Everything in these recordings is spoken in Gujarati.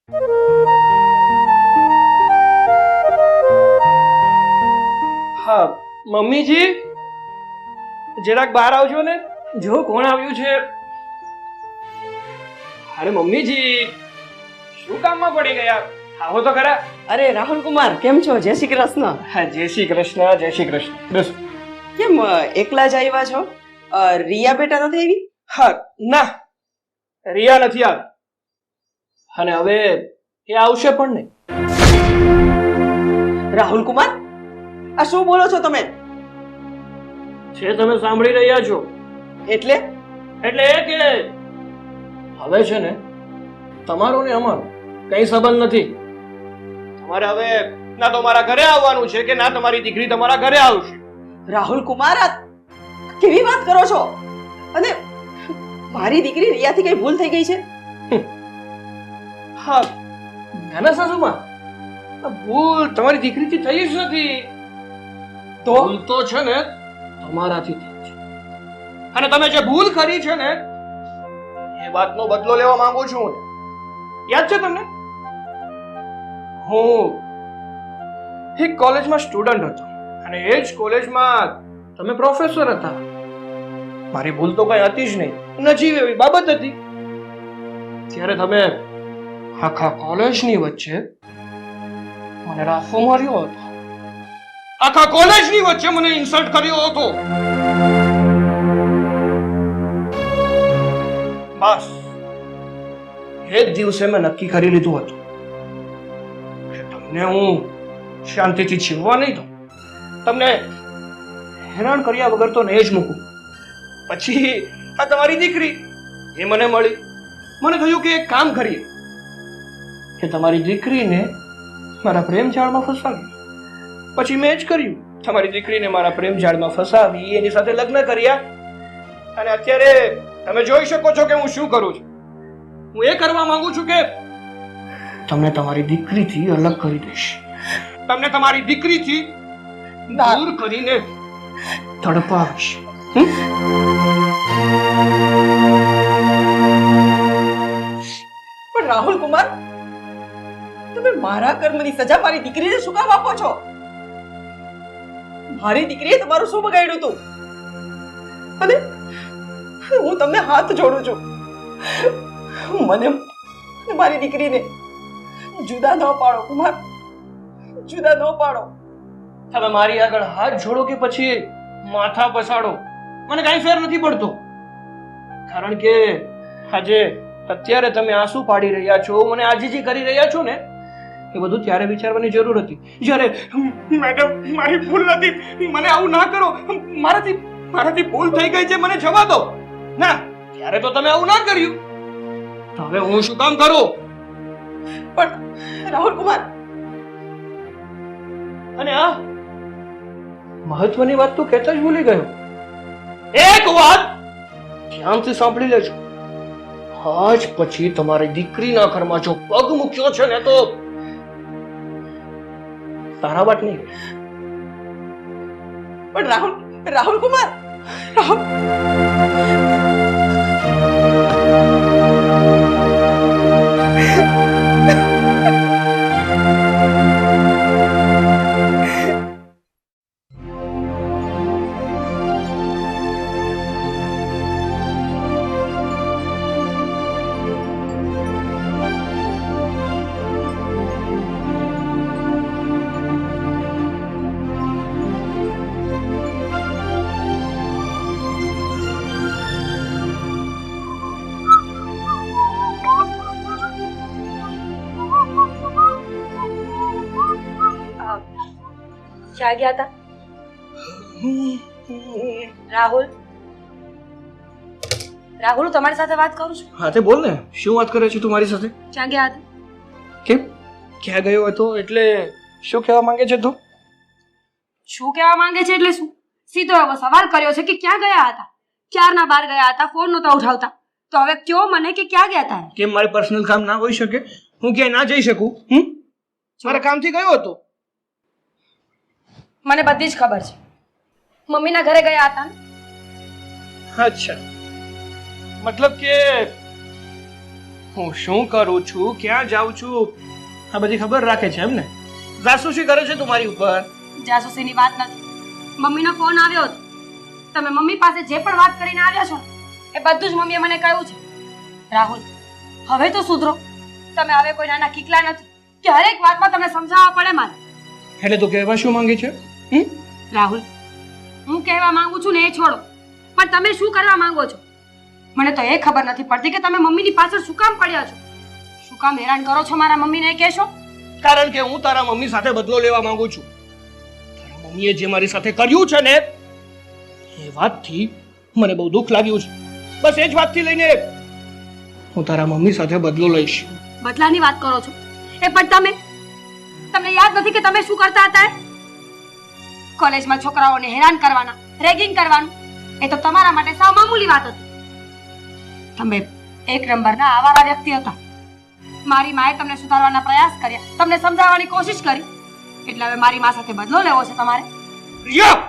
હા મમ્મીજી, જરાક બહાર આવજો ને, જો કોણ આવ્યું છે. અરે મમ્મીજી, શું કામમાં પડી ગયા? આવો તો ખરા. અરે રાહુલ કુમાર, કેમ છો? જય શ્રી કૃષ્ણ. હા, જય શ્રી કૃષ્ણ, જય શ્રી કૃષ્ણ. બસ. કેમ એકલા જ આવ્યા છો? રિયા બેટા નથી આવી? હા, ના, રિયા નથી આવી. અને હવે એ આવશે પણ નહીં. રાહુલ કુમાર, આ શું બોલો છો તમે? છે તમે સાંભળી રહ્યા છો? એટલે એટલે એ કે હવે છે ને તમારો ને અમારો કઈ સંબંધ નથી. તમારે હવે ના તો મારા ઘરે આવવાનું છે કે ના તમારી દીકરી તમારા ઘરે આવશે. રાહુલ કુમાર, આ કેવી વાત કરો છો? અને મારી દીકરી રિયાથી કઈ ભૂલ થઈ ગઈ છે? હા, નાના સાસુમાં, આ ભૂલ તમારી દીકરીથી થઈ જ નથી. તો ભૂલ તો છે ને તમારાથી થઈ છે. અને તમે જે ભૂલ કરી છે ને એ વાતનો બદલો લેવા માંગુ છું હું. યાદ છે તમને? હું એક કોલેજમાં સ્ટુડન્ટ હતો અને એ જ કોલેજમાં તમે પ્રોફેસર હતા. મારી ભૂલ તો કઈ હતી જ નહીં, નજીવી એવી બાબત હતી. ત્યારે તમે આખા કોલેજની વચ્ચે મને રાફો માર્યો હતો. આખા કોલેજની વચ્ચે મને ઇન્સલ્ટ કર્યો હતો. બસ એ જ દિવસે મેં નક્કી કરી લીધું હતું કે તમને હું શાંતિથી જીવવા નહીં દઉં. તમને હેરાન કર્યા વગર તો નહીં જ મૂકું. પછી આ તમારી દીકરી એ મને મળી. મને થયું કે એક કામ કરીએ કે તમારી દીકરીને મારા પ્રેમ જાળમાં ફસાવી. પછી મેં જ કર્યું. તમારી દીકરીને મારા પ્રેમ જાળમાં ફસાવી, એની સાથે લગ્ન કર્યા. અને અત્યારે તમે જોઈ શકો છો કે હું શું કરું છું. હું એ કરવા માંગુ છું કે તમને તમારી દીકરીથી અલગ કરી દઈશ. તમને તમારી દીકરીથી દૂર કરીને તડપાવીશ. પણ રાહુલ કુમાર, તમે મારા કર્મની સજા મારી દીકરીને શું કામ આપો છો? મારી દીકરીએ તમારું શું બગાડ્યું હતું? અને હું તમને હાથ જોડું છું, મને મારી દીકરીને જુદા ન પાડો કુમાર, જુદા ન પાડો. તમે મારી આગળ હાથ જોડો કે પછી માથા પછાડો, મને કાંઈ ફેર નથી પડતો. કારણ કે આજે અત્યારે તમે આંસુ પાડી રહ્યા છો, મને આજીજી કરી રહ્યા છો ને, એ બધું ત્યારે વિચારવાની જરૂર હતી જ્યારે મેડમ મારી ભૂલ નથી, મને આવું ના કરો, મારાથી ભૂલ થઈ ગઈ છે, મને જવા દો. ના, ત્યારે તો તમે આવું ના કર્યું. તો હવે હું શું કામ કરું? પણ રાહુલ કુમાર, અને આ મહત્વની વાત તો કહેતા જ ભૂલી ગયો. એક વાત ધ્યાનથી સાંભળી લેજો. આજ પછી તમારી દીકરીના ઘરમાં જો પગ મૂક્યો છે ને તો તારા વાત નહીં. પણ રાહુલ કુમાર, રાહુલ ક્યાં ગયા હતા રાહુલ? રાહુલ, તમારી સાથે વાત કરું છું. હા તે બોલ ને, શું વાત કરે છે તું મારી સાથે? ક્યાં ગયા હતા? કેમ, ક્યાં ગયો હતો એટલે શું કહેવા માંગે છે તું? શું કહેવા માંગે છે એટલે શું? સીધો એવો સવાલ કર્યો છે કે ક્યાં ગયા હતા. ક્યારના બહાર ગયા હતા, ફોન નહોતા ઉઠાવતા, તો હવે કયો મને કે ક્યાં ગયા હતા. કેમ, મારે પર્સનલ કામ ના હોઈ શકે? હું ક્યાંય ના જઈ શકું? મારા કામથી ગયો હતો. મને બધી જ ખબર છે. મમ્મીના ઘરે ગયા હતા ને? અચ્છા, મતલબ કે હું શું કરું છું, ક્યાં જાઉં છું, આ બધી ખબર રાખે છે એમ ને? જાસૂસી કરે છે તમારી ઉપર. જાસૂસીની વાત નથી. મમ્મીનો ફોન આવ્યો હતો. તમે મમ્મી પાસે જે પણ વાત કરીને આવ્યા છો એ બધું જ મમ્મીએ મને કહ્યું છે. રાહુલ, હવે તો સુધરો. તમે હવે કોઈ નાના કીકલા નથી કે હરેક વાતમાં તમને સમજાવવા પડે મારે. એટલે તું કહેવા શું માંગે છે? રાહુલ, હું કહેવા માંગુ છું ને એ છોડો, પણ તમે શું કરવા માંગો છો મને તો એ ખબર નથી પડતી કે તમે મમ્મીની પાછળ શું કામ પડ્યા છો? શું કામ હેરાન કરો છો મારા મમ્મીને એ કહેશો? કારણ કે હું તારા મમ્મી સાથે બદલો લેવા માંગુ છું. તારા મમ્મીએ જે મારી સાથે કર્યું છે ને એ વાતથી મને બહુ દુઃખ લાગ્યું છે. બસ એ જ વાતથી લઈને હું તારા મમ્મી સાથે બદલો લઈશ. બદલાની વાત કરો છો એ પણ તમને યાદ નથી કે તમે શું કરતા હતા? કોલેજમાં છોકરાઓને હેરાન કરવાના, રેગિંગ કરવાનું, એ તો તમારા માટે સાવ મામૂલી વાત હતી. તમે એક નંબરના આવારા વ્યક્તિ હતા. મારી માએ તમને સુધારવાના પ્રયાસ કર્યા, તમને સમજાવવાની કોશિશ કરી, એટલે હવે મારી મા સાથે બદલો લેવો છે તમારે? રિયા!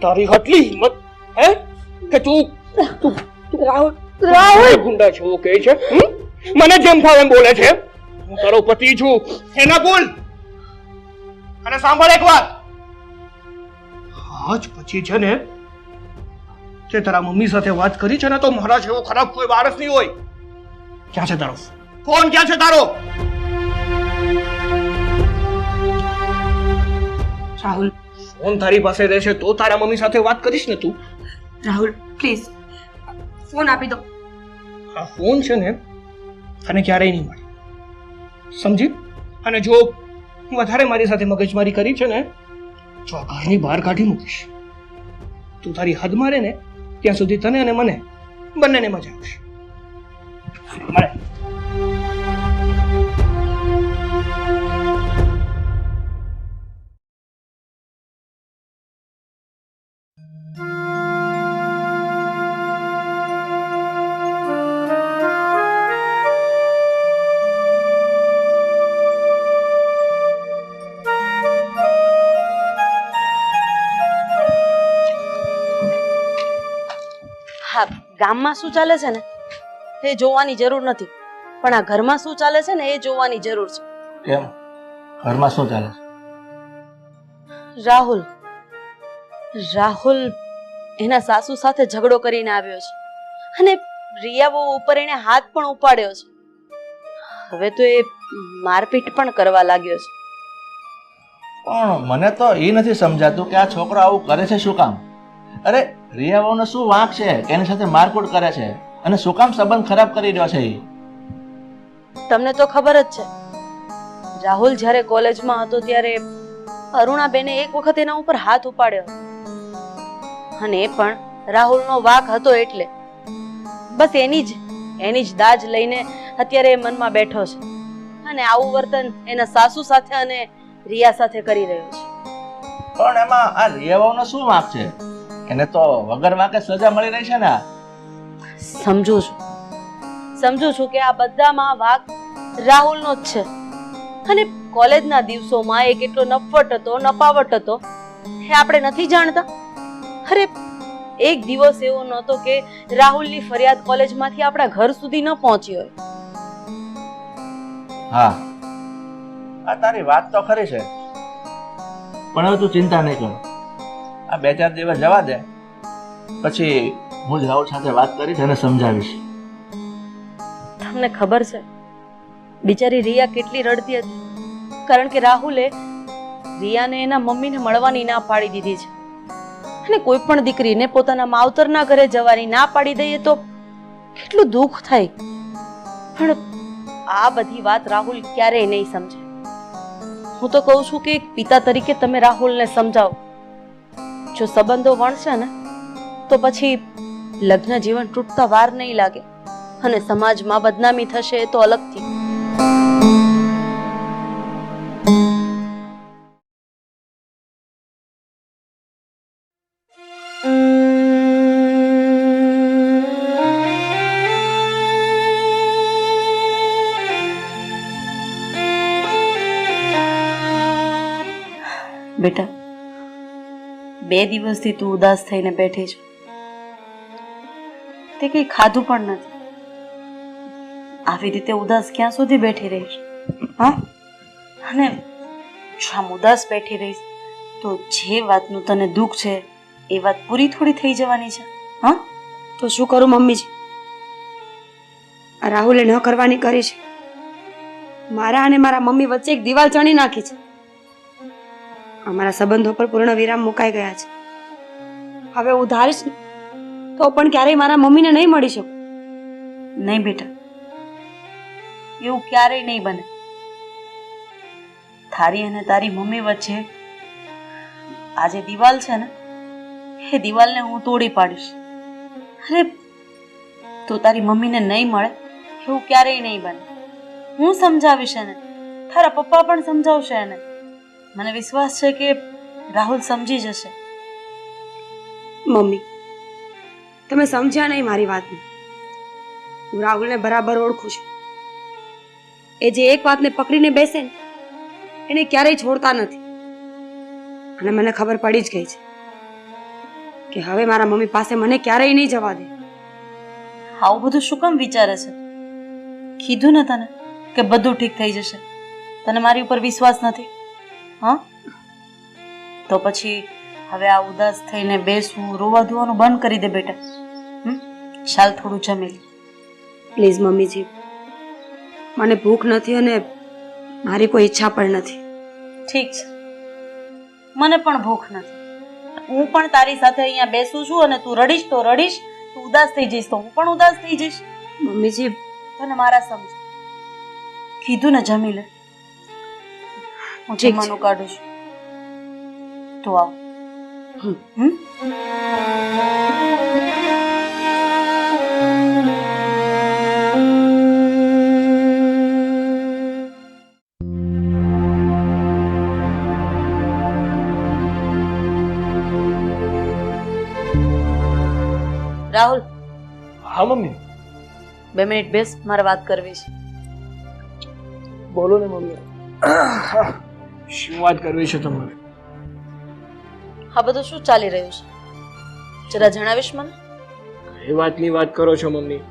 તારી આટલી હિંમત હે કે તું રાહુલ ગુંડા છો કે છે? મને જેમ ફાવે એમ બોલે છે. હું તારો પતિ છું એના બોલ. અને સાંભળ એક વાત, આજ પછી છે ને તે તારા મમ્મી સાથે વાત કરી છે ને તો મારા જેવો ખરાબ કોઈ વારસ નહીં હોય. ક્યાં છે તારો ફોન? ક્યાં છે તારો? રાહુલ, ફોન તારી પાસે રહેશે તો તારા મમ્મી સાથે વાત કરીશ ને તું? રાહુલ પ્લીઝ ફોન આપી દો. આ ફોન છે ને તને ક્યારેય નહીં મળે, સમજી? અને જો વધારે મારી સાથે મગજમારી કરી છે ને તો આ ઘરની બહાર કાઢી મૂકીશ. તું તારી હદ મારે ને ત્યાં સુધી તને અને મને બંનેને મજા આવશે. મળે. હા, ગામમાં શું ચાલે છે ને એ જોવાની જરૂર નથી, પણ આ ઘરમાં શું ચાલે છે ને એ જોવાની જરૂર છે. કેમ? ઘરમાં શું ચાલે છે? રાહુલ એના સાસુ સાથે ઝઘડો કરીને આવ્યો છે અને રિયા બહુ ઉપર એને હાથ પણ ઉપાડ્યો છે. હવે તો એ મારપીટ પણ કરવા લાગ્યો છે. પણ મને તો એ નથી સમજાતું કે આ છોકરો આવું કરે છે શું કામ? અરે રિયા વહુનો શું વાંક છે કે એની સાથે મારકુટ કરે છે અને શું કામ સંબંધ ખરાબ કરી રહ્યો છે? તમને તો ખબર જ છે, રાહુલ જ્યારે કોલેજમાં હતો ત્યારે અરુણાબેને એક વખત એના ઉપર હાથ ઉપાડ્યો અને એ પણ રાહુલનો વાંક હતો એટલે બસ એની જ દાજ લઈને અત્યારે એ મનમાં બેઠો છે અને આવું વર્તન એના સાસુ સાથે અને રિયા સાથે કરી રહ્યો છે. પણ એમાં આ રિયા વહુનો શું વાંક છે? એને તો વગર વાંકે સજા મળી રહી છે ને. સમજુ છું કે આ બધામાં વાંક રાહુલનો જ છે અને કોલેજના દિવસોમાં એ કેટલો નફ્ફટ હતો, નપાવટ હતો એ આપણે નથી જાણતા? અરે એક દિવસ એવો નહોતો કે રાહુલની ફરિયાદ કોલેજમાંથી આપણા ઘર સુધી ન પહોંચી હોય. હા, આ તારી વાત તો ખરી છે, પણ હવે તું ચિંતા નહીં કર. આ 2-4 દિવસ જવા દે, પછી હું જ રાહુલ સાથે વાત કરીશ અને સમજાવીશ. તમને ખબર છે બિચારી રિયા કેટલી રડતી હતી, કારણ કે રાહુલે રિયાને એના મમ્મીને મળવાની ના પાડી દીધી છે અને કોઈ પણ દીકરીને પોતાના માવતરના ઘરે જવાની ના પાડી દઈએ તો કેટલું દુઃખ થાય. પણ આ બધી વાત રાહુલ ક્યારેય નહીં સમજે. હું તો કહું છું કે એક પિતા તરીકે તમે રાહુલને સમજાવો. જો સંબંધો વણશે ને તો પછી લગ્ન જીવન તૂટતા વાર નહીં લાગે અને સમાજમાં બદનામી થશે એ તો અલગથી. બેટા, 2 દિવસથી તું ઉદાસ થઈને બેઠી છે. તે કંઈ ખાધું પણ નથી. આવી રીતે ઉદાસ ક્યાં સુધી બેઠી રહીશ? હા, અને જો આમ ઉદાસ બેઠી રહીશ તો જે વાતનું તને દુઃખ છે એ વાત પૂરી થોડી થઈ જવાની છે. હા, તો શું કરું મમ્મીજી? આ રાહુલે ન કરવાની કરી છે. મારા અને મારા મમ્મી વચ્ચે એક દિવાલ ચણી નાખી છે. અમારા સંબંધો પર પૂર્ણ વિરામ મુકાઈ ગયા છે. હવે હું ધારીશ ને તો પણ ક્યારેય મારા મમ્મીને નહીં મળી શકું. નહીં બેટા, એવું ક્યારેય નહીં બને. તારી અને તારી મમ્મી વચ્ચે આ જે દિવાલ છે ને, એ દિવાલને હું તોડી પાડીશ. અરે તું તારી મમ્મીને નહીં મળે એવું ક્યારેય નહીં બને. હું સમજાવીશ એને, તારા પપ્પા પણ સમજાવશે એને. મને વિશ્વાસ છે કે રાહુલ સમજી જશે. મમ્મી, તમે સમજ્યા નહીં મારી વાતને. હું રાહુલને બરાબર ઓળખું છું. એ જે એક વાતને પકડીને બેસે ને એને ક્યારેય છોડતા નથી. અને મને ખબર પડી જ ગઈ છે કે હવે મારા મમ્મી પાસે મને ક્યારેય નહીં જવા દે. આવું બધું શું કામ વિચારે છે? કીધું ને તને કે બધું ઠીક થઈ જશે. તને મારી ઉપર વિશ્વાસ નથી? હા, તો પછી હવે આ ઉદાસ થઈને બેસવું, રોવા ધોવાનું બંધ કરી દે બેટા. ચાલ થોડું જમી લે. પ્લીઝ મમ્મીજી, મને ભૂખ નથી અને મારી કોઈ ઈચ્છા પણ નથી. ઠીક છે, મને પણ ભૂખ નથી. હું પણ તારી સાથે અહીંયા બેસું છું અને તું રડીશ તો રડીશ, તું ઉદાસ થઈ જઈશ તો હું પણ ઉદાસ થઈ જઈશ. મમ્મીજી, તને મારા સમજ. કીધું ને જમી લે. હું ઠીક છે. જમવાનું કાઢું છું. તો આવ. રાહુલ, હા મમ્મી. 2 મિનિટ બેસ, મારે વાત કરવી છે. બોલો ને મમ્મી. શું વાત કરવી છે તમારે? આ બધું શું ચાલી રહ્યું છે? જરા જણાવીશ મને? એ વાતની વાત કરો છો મમ્મી?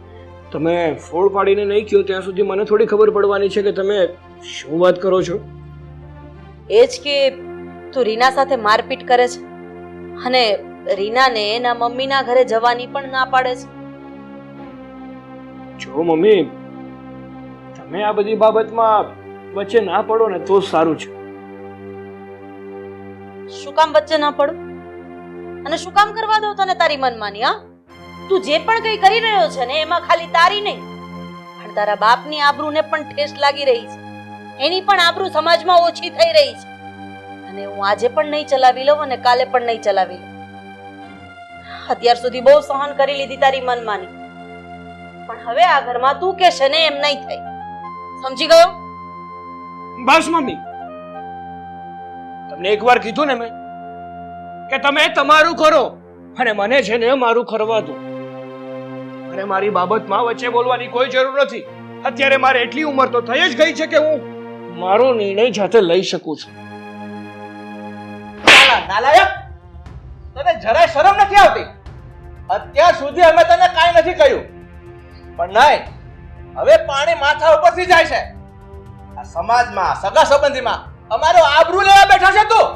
તમે ફોડ પાડીને નહીં કહો ત્યાં સુધી મને થોડી ખબર પડવાની છે કે તમે શું વાત કરો છો. એ જ કે તું રીના સાથે મારપીટ કરે છે અને રીનાને એના મમ્મીના ઘરે જવાની પણ ના પાડે છે. જો મમ્મી, તમે આ બધી બાબતમાં વચ્ચે ના પડો ને તો સારું છે. શું કામ વચ્ચે ના પડું? અને શું કામ કરવા દઉં તને તારી મનમાની? હા, તું જે પણ કઈ કરી રહ્યો છે ને એમાં ખાલી તારી નહીં પણ તારા બાપની આબરૂને પણ ઠેસ લાગી રહી છે. એની પણ આબરૂ સમાજમાં ઓછી થઈ રહી છે. અને હું આજે પણ નહીં ચલાવી લઉં અને કાલે પણ નહીં ચલાવી લઉં. અત્યાર સુધી બહુ સહન કરી લીધી તારી મનમાની, પણ હવે આ ઘરમાં તું કહેશે ને એમ નહીં થાય. સમજી ગયો? બસ મમ્મી, તમને એકવાર કીધું ને મેં કે તમે તમારું કરો અને મને છે ને મારું કરવા દો. અને મારી બાબતમાં વચ્ચે બોલવાની કોઈ જરૂર નથી. અત્યારે મારે એટલી ઉંમર તો થઈ જ ગઈ છે કે હું મારો નિર્ણય જાતે લઈ શકું છું. નાલાયક, તને જરાય શરમ નથી આવતી? અત્યાર સુધી અમે તને કાંઈ નથી કહ્યું, પણ નહીં, હવે પાણી માથા ઉપરથી જાય છે. આ સમાજમાં, સગા સંબંધીમાં અમારો આબરૂ લેવા બેઠા છે તું.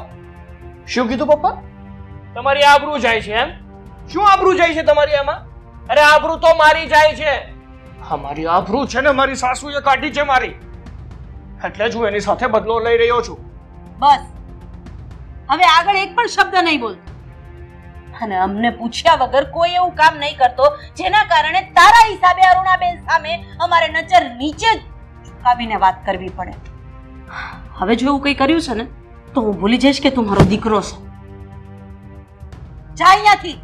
શું કીધું પપ્પા? તમારી આબરૂ જાય છે એમ? શું આબરૂ જાય છે તમારી એમાં? અરે આબરૂ તો મારી જાય છે. હા, મારી આબરૂ છે ને મારી સાસુએ કાઢી છે મારી, એટલે જ હું એની સાથે બદલો લઈ રહ્યો છું. બસ, હવે આગળ એક પણ શબ્દ નહીં બોલતો. અને અમને પૂછ્યા વગર કોઈ એવું કામ નહીં કરતો જેના કારણે તારા હિસાબે અરુણાબેન સામે અમારે નજર નીચે ઝુકાવીને વાત કરવી પડે. હવે જો એવું કંઈ કર્યું છે ને તો હું ભૂલી જઈશ કે તું મારો દીકરો છે. જા અહીંયાથી.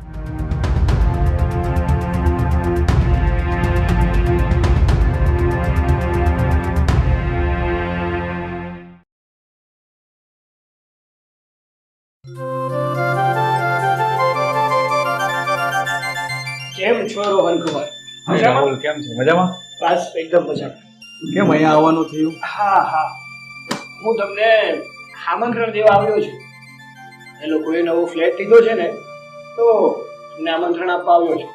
કેમ છો રોહન કુમાર? રાહુલ, કેમ છે? મજામાં? બસ એકદમ મજામાં. કેમ અહીંયા આવવાનું થયું? હા, હું તમને આમંત્રણ દેવા આવ્યો છું. એ લોકોએ નવો ફ્લેટ લીધો છે ને, તો તમને આમંત્રણ આપવા આવ્યો છું.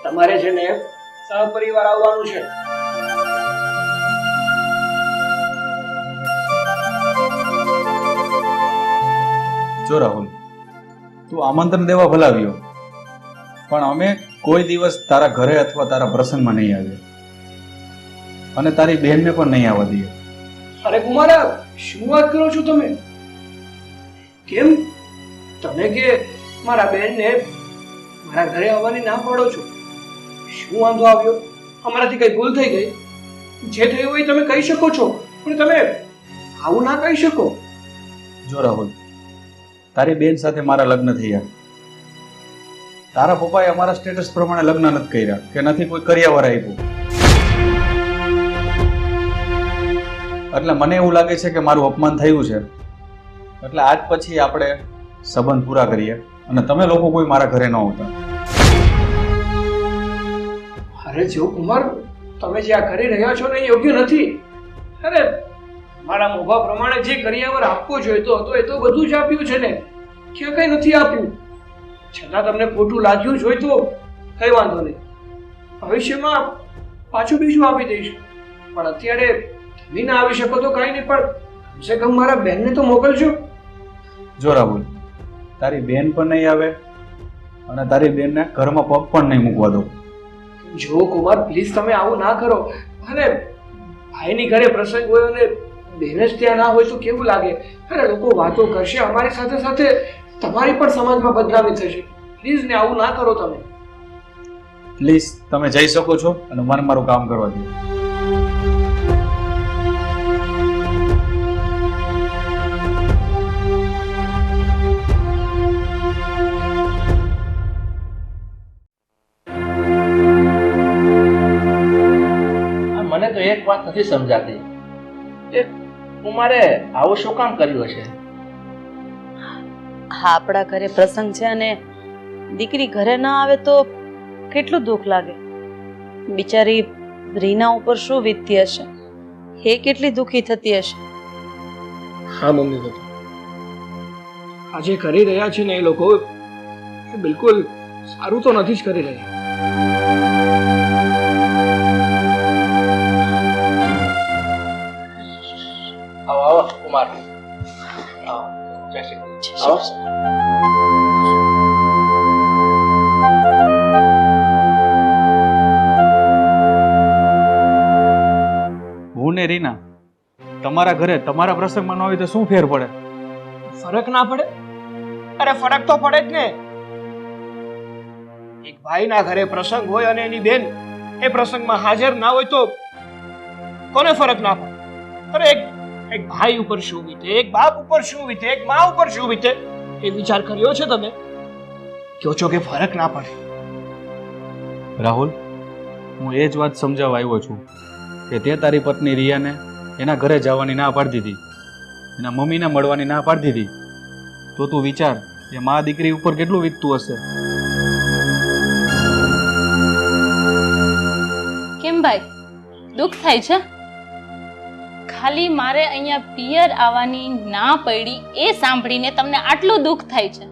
તમારે છે ને સહપરિવાર આવવાનું છે. જો રાહુલ, તું આમંત્રણ દેવા ભલાવ્યો, પણ અમે કોઈ દિવસ તારા ઘરે અથવા તારા પ્રસંગમાં નહીં આવીએ અને તારી બહેનને પણ નહીં આવવા દઈએ. અરે કુમારા, શું વાત કરો છો તમે? કેમ તમે કે મારા બહેનને મારા ઘરે આવવાની ના પાડો છો? શું વાંધો આવ્યો? અમારાથી કઈ ભૂલ થઈ ગઈ? જે થયું હોય તમે કહી શકો છો, પણ તમે આવું ના કહી શકો. જો રાહુલ, તારી બેન સાથે મારા લગ્ન થયા. તારા પપ્પાએ અમારા સ્ટેટસ પ્રમાણે લગ્ન નથી કર્યા કે નથી કોઈ કર્યાવર આપ્યું. એટલે મને એવું લાગે છે કે મારું અપમાન થયું છે. એટલે આજ પછી આપણે સંબંધ પૂરા કરીએ અને તમે લોકો કોઈ મારા ઘરે ન આવતા. અરે જો કુમાર, તમે જે આ કરી રહ્યા છો ને એ યોગ્ય નથી. અરે મારા મોભા પ્રમાણે જે કરિયાવર આપવો જોઈતો હતો એ તો બધું જ આપ્યું છે ને, ક્યાં કઈ નથી આપ્યું. છતાં તમને ખોટું લાગ્યું જ હોય તો કઈ વાંધો નહીં, ભવિષ્યમાં પાછું બીજું આપી દઈશું. પણ અત્યારે તમે ના આવી શકો તો કઈ નહીં, પણ કમસે કમ મારા બહેનને તો મોકલજો. જો રાહુલ, તારી બેન પણ નહીં આવે અને તારી બેનને ઘરમાં પગ પણ નહીં મૂકવા દો. જો કુમાર, પ્લીઝ તમે આવું ના કરો. અને ભાઈની ઘરે પ્રસંગ હોય અને બેન જ ત્યાં ના હોય તો કેવું લાગે? અરે લોકો વાતો કરશે, અમારી સાથે સાથે તમારી પણ સમાજમાં બદનામી થશે. પ્લીઝ ને આવું ના કરો તમે. પ્લીઝ તમે જઈ શકો છો અને મને મારું કામ કરવા દો. મને તો એક વાત નથી સમજાતી, એ કુમારે આવું શું કામ કર્યું હશે? હા, આપણા ઘરે પ્રસંગ છે અને દીકરી ઘરે ના આવે તો કેટલું દુઃખ લાગે. બિચારી રીના ઉપર શું વીતતી હશે, એ કેટલી દુઃખી થતી હશે. હા મમ્મી બેટા, આજે કરી રહ્યા છે ને એ લોકો, એ બિલકુલ સારું તો નથી જ કરી રહ્યા. આવો આવો કુમાર, આવો. જય શ્રી કૃષ્ણ. આવો. હું ને રીના તમારા ઘરે તમારા પ્રસંગમાં ન હોય તો શું ફેર પડે? ફરક ના પડે? અરે ફરક તો પડે જ ને. એક ભાઈના ઘરે પ્રસંગ હોય અને એની બેન એ પ્રસંગમાં હાજર ના હોય તો કોને ફરક ના પડે? અરે એક ભાઈ ઉપર શું વીતે, એક બાપ ઉપર શું વીતે, એક મા ઉપર શું વીતે, એ વિચાર કર્યો છે તમે? કહો છો કે ફરક ના પડે. રાહુલ, હું એ જ વાત સમજાવવા આવ્યો છું કે તે તારી પત્ની રિયાને એના ઘરે જવાની ના પાડી દીધી, એના મમ્મીને મળવાની ના પાડી દીધી, તો તું વિચાર એ મા દીકરી ઉપર કેટલું વીતતું હશે. કેમ ભાઈ, દુઃખ થાય છે? ખાલી મારે અહીંયા પિયર આવવાની ના પડી એ સાંભળીને તમને આટલું દુઃખ થાય છે,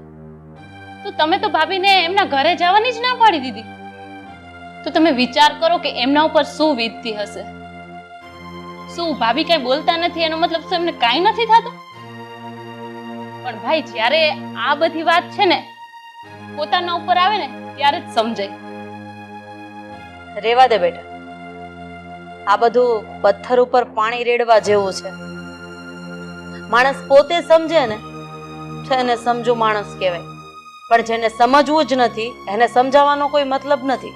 તો તમે તો ભાભીને એમના ઘરે જવાની જ ના પાડી દીધી. તો તમે વિચાર કરો કે એમના ઉપર શું વીતતી હશે. શું ભાભી કઈ બોલતા નથી એનો મતલબ શું એમને કાંઈ નથી થતું? પણ ભાઈ, જ્યારે આ બધી વાત છે ને પોતાના ઉપર આવે ને ત્યારે જ સમજાય. રેવા દે બેટા, આ બધું પથ્થર ઉપર પાણી રેડવા જેવું છે. માણસ પોતે સમજે ને તો એને સમજુ માણસ કહેવાય, પણ જેને સમજવું જ નથી એને સમજાવવાનો કોઈ મતલબ નથી.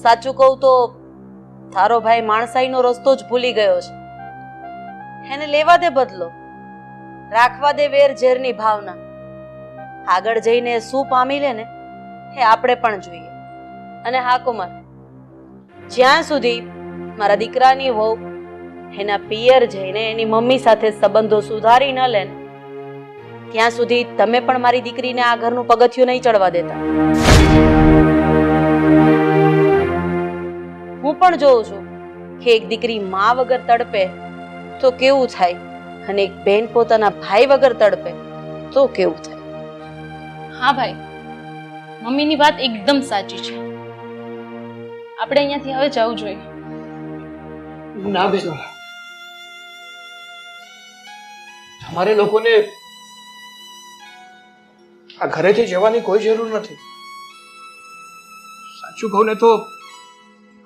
સાચું કહું તો તારો ભાઈ માણસાઈનો રસ્તો જ ભૂલી ગયો છે. એને લેવા દે બદલો, રાખવા દે વેર ઝેરની ભાવના. આગળ જઈને શું પામી લે ને એ આપણે પણ જોઈએ. અને હા કુમાર, જ્યાં સુધી મારા દીકરાની વહુ એના પિયર જઈને એની મમ્મી સાથે સંબંધો સુધારી ન લે ત્યાં સુધી તમે પણ મારી દીકરીને આ ઘરનું પગથિયું નહીં ચડવા દેતા. હું પણ જોઉં છું કે એક દીકરી મા વગર તડપે તો કેવું થાય અને એક બેન પોતાના ભાઈ વગર તડપે તો કેવું થાય. હા ભાઈ, મમ્મીની વાત એકદમ સાચી છે. આપણે અહીંયાથી હવે જવું જોઈએ. ના બેન, તમારે લોકોને આ ઘરેથી જવાની કોઈ જરૂર નથી. સાચું કહું ને તો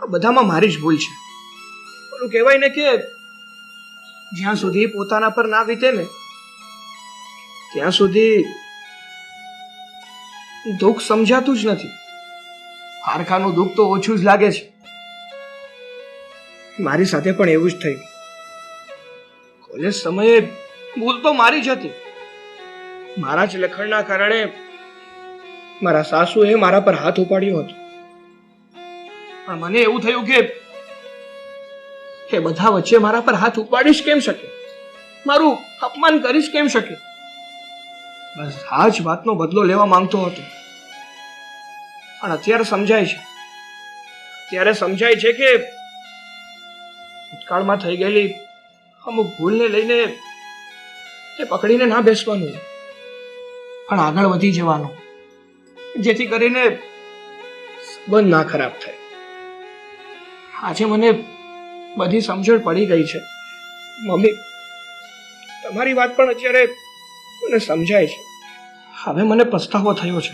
આ બધામાં મારી જ ભૂલ છે. ઓલું કહેવાય ને કે જ્યાં સુધી પોતાના પર ના વીતે ને ત્યાં સુધી દુઃખ સમજાતું જ નથી. હારખાનું દુઃખ તો ઓછું જ લાગે છે. મારી સાથે પણ એવું જ થયું. કોલેજ સમયે ભૂલ તો મારી જ હતી. મારા જ લખણના કારણે મારા સાસુએ મારા પર હાથ ઉપાડ્યો હતો. પણ મને એવું થયું કે એ બધા વચ્ચે મારા પર હાથ ઉપાડીશ કેમ શકે, મારું અપમાન કરીશ કેમ શકે. બસ આ જ વાતનો બદલો લેવા માંગતો હતો. પણ અત્યારે સમજાય છે કે ભૂતકાળમાં થઈ ગયેલી અમુક ભૂલને લઈને એ પકડીને ના બેસવાનું, પણ આગળ વધી જવાનું, જેથી કરીને સંબંધ ના ખરાબ થાય. આજે મને બધી સમજણ પડી ગઈ છે. મમ્મી, તમારી વાત પણ અત્યારે મને સમજાય છે. હવે મને પસ્તાવો થયો છે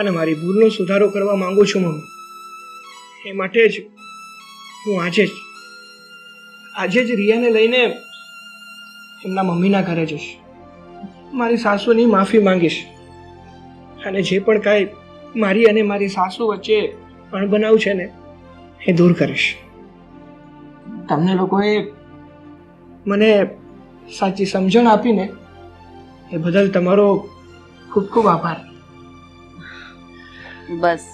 અને મારી ભૂલનો સુધારો કરવા માંગુ છું મમ્મી. એ માટે જ હું આજે જ રિયાને લઈને એમના મમ્મીના ઘરે જઈશ. મારી સાસુની માફી માંગીશ અને જે પણ કાંઈ મારી અને મારી સાસુ વચ્ચે અણબનાવ છે ને એ દૂર કરીશ. તમને લોકોએ મને સાચી સમજણ આપીને એ બદલ તમારો ખૂબ ખૂબ આભાર. બસ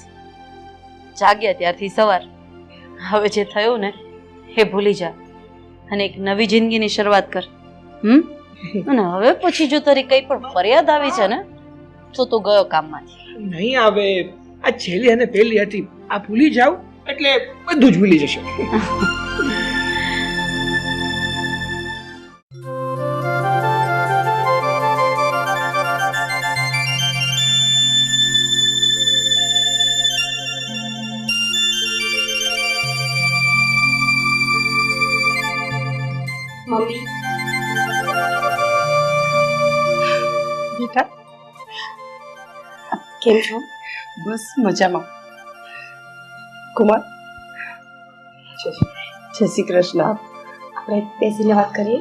જાગ્યા ત્યારથી સવાર, હવે જે થયું ને એ ભૂલી જા અને એક નવી જિંદગીની શરૂઆત કર. અને હવે પછી જો તારી કઈ પણ ફરિયાદ આવી છે ને તો તું ગયો કામમાંથી. નહીં આવે. આ છેલ્લી અને પહેલી હતી, આ ભૂલી જાવ એટલે બધું જ ભૂલી જશે. મમ્મી, બેટા કેમ છો? બસ મજામાં. કુમાર, જય શ્રી કૃષ્ણ. આપણે બેસીને વાત કરીએ.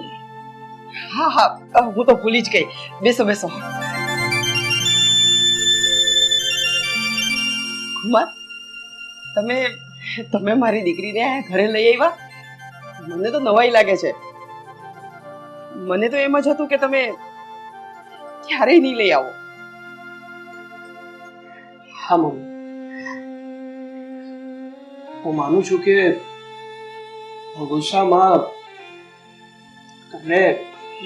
હા હા, હું તો ભૂલી જ ગઈ. બેસો બેસો. કુમાર, તમે મારી દીકરીને ઘરે લઈ આવ્યા? મને તો નવાઈ લાગે છે. મને તો એમ જ હતું કે તમે ક્યારેય નહીં લઈ આવો. હા મમ્મી, હું માનું છું કે હું ગુસ્સામાં તમને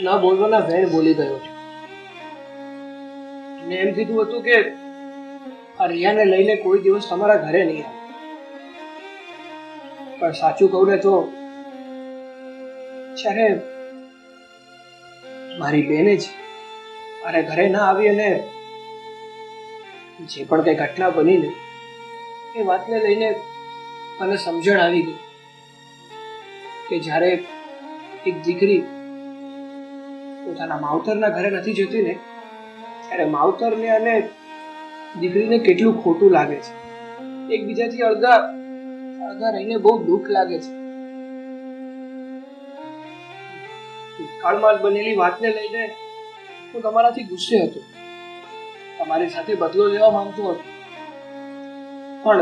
ન બોલવાના વેણ બોલી ગયો છું. મેં એમ કીધું હતું કે આ રિયાને લઈને કોઈ દિવસ તમારા ઘરે નહીં આવે. પણ સાચું કહું ને તો જ્યારે મારી બેને જ મારે ઘરે ના આવી અને જે પણ કઈ ઘટના બની ને એ વાતને લઈને મને સમજણ આવી ગઈ કે જ્યારે એક દીકરી પોતાના માવતરના ઘરે નથી જતી ને ત્યારે માવતરને અને દીકરીને કેટલું ખોટું લાગે છે. એકબીજાથી અળગા રહીને બહુ દુઃખ લાગે છે. ભૂતકાળમાં બનેલી વાતને લઈને હું તમારાથી ગુસ્સે હતો, તમારી સાથે બદલો લેવા માંગતો હતો, પણ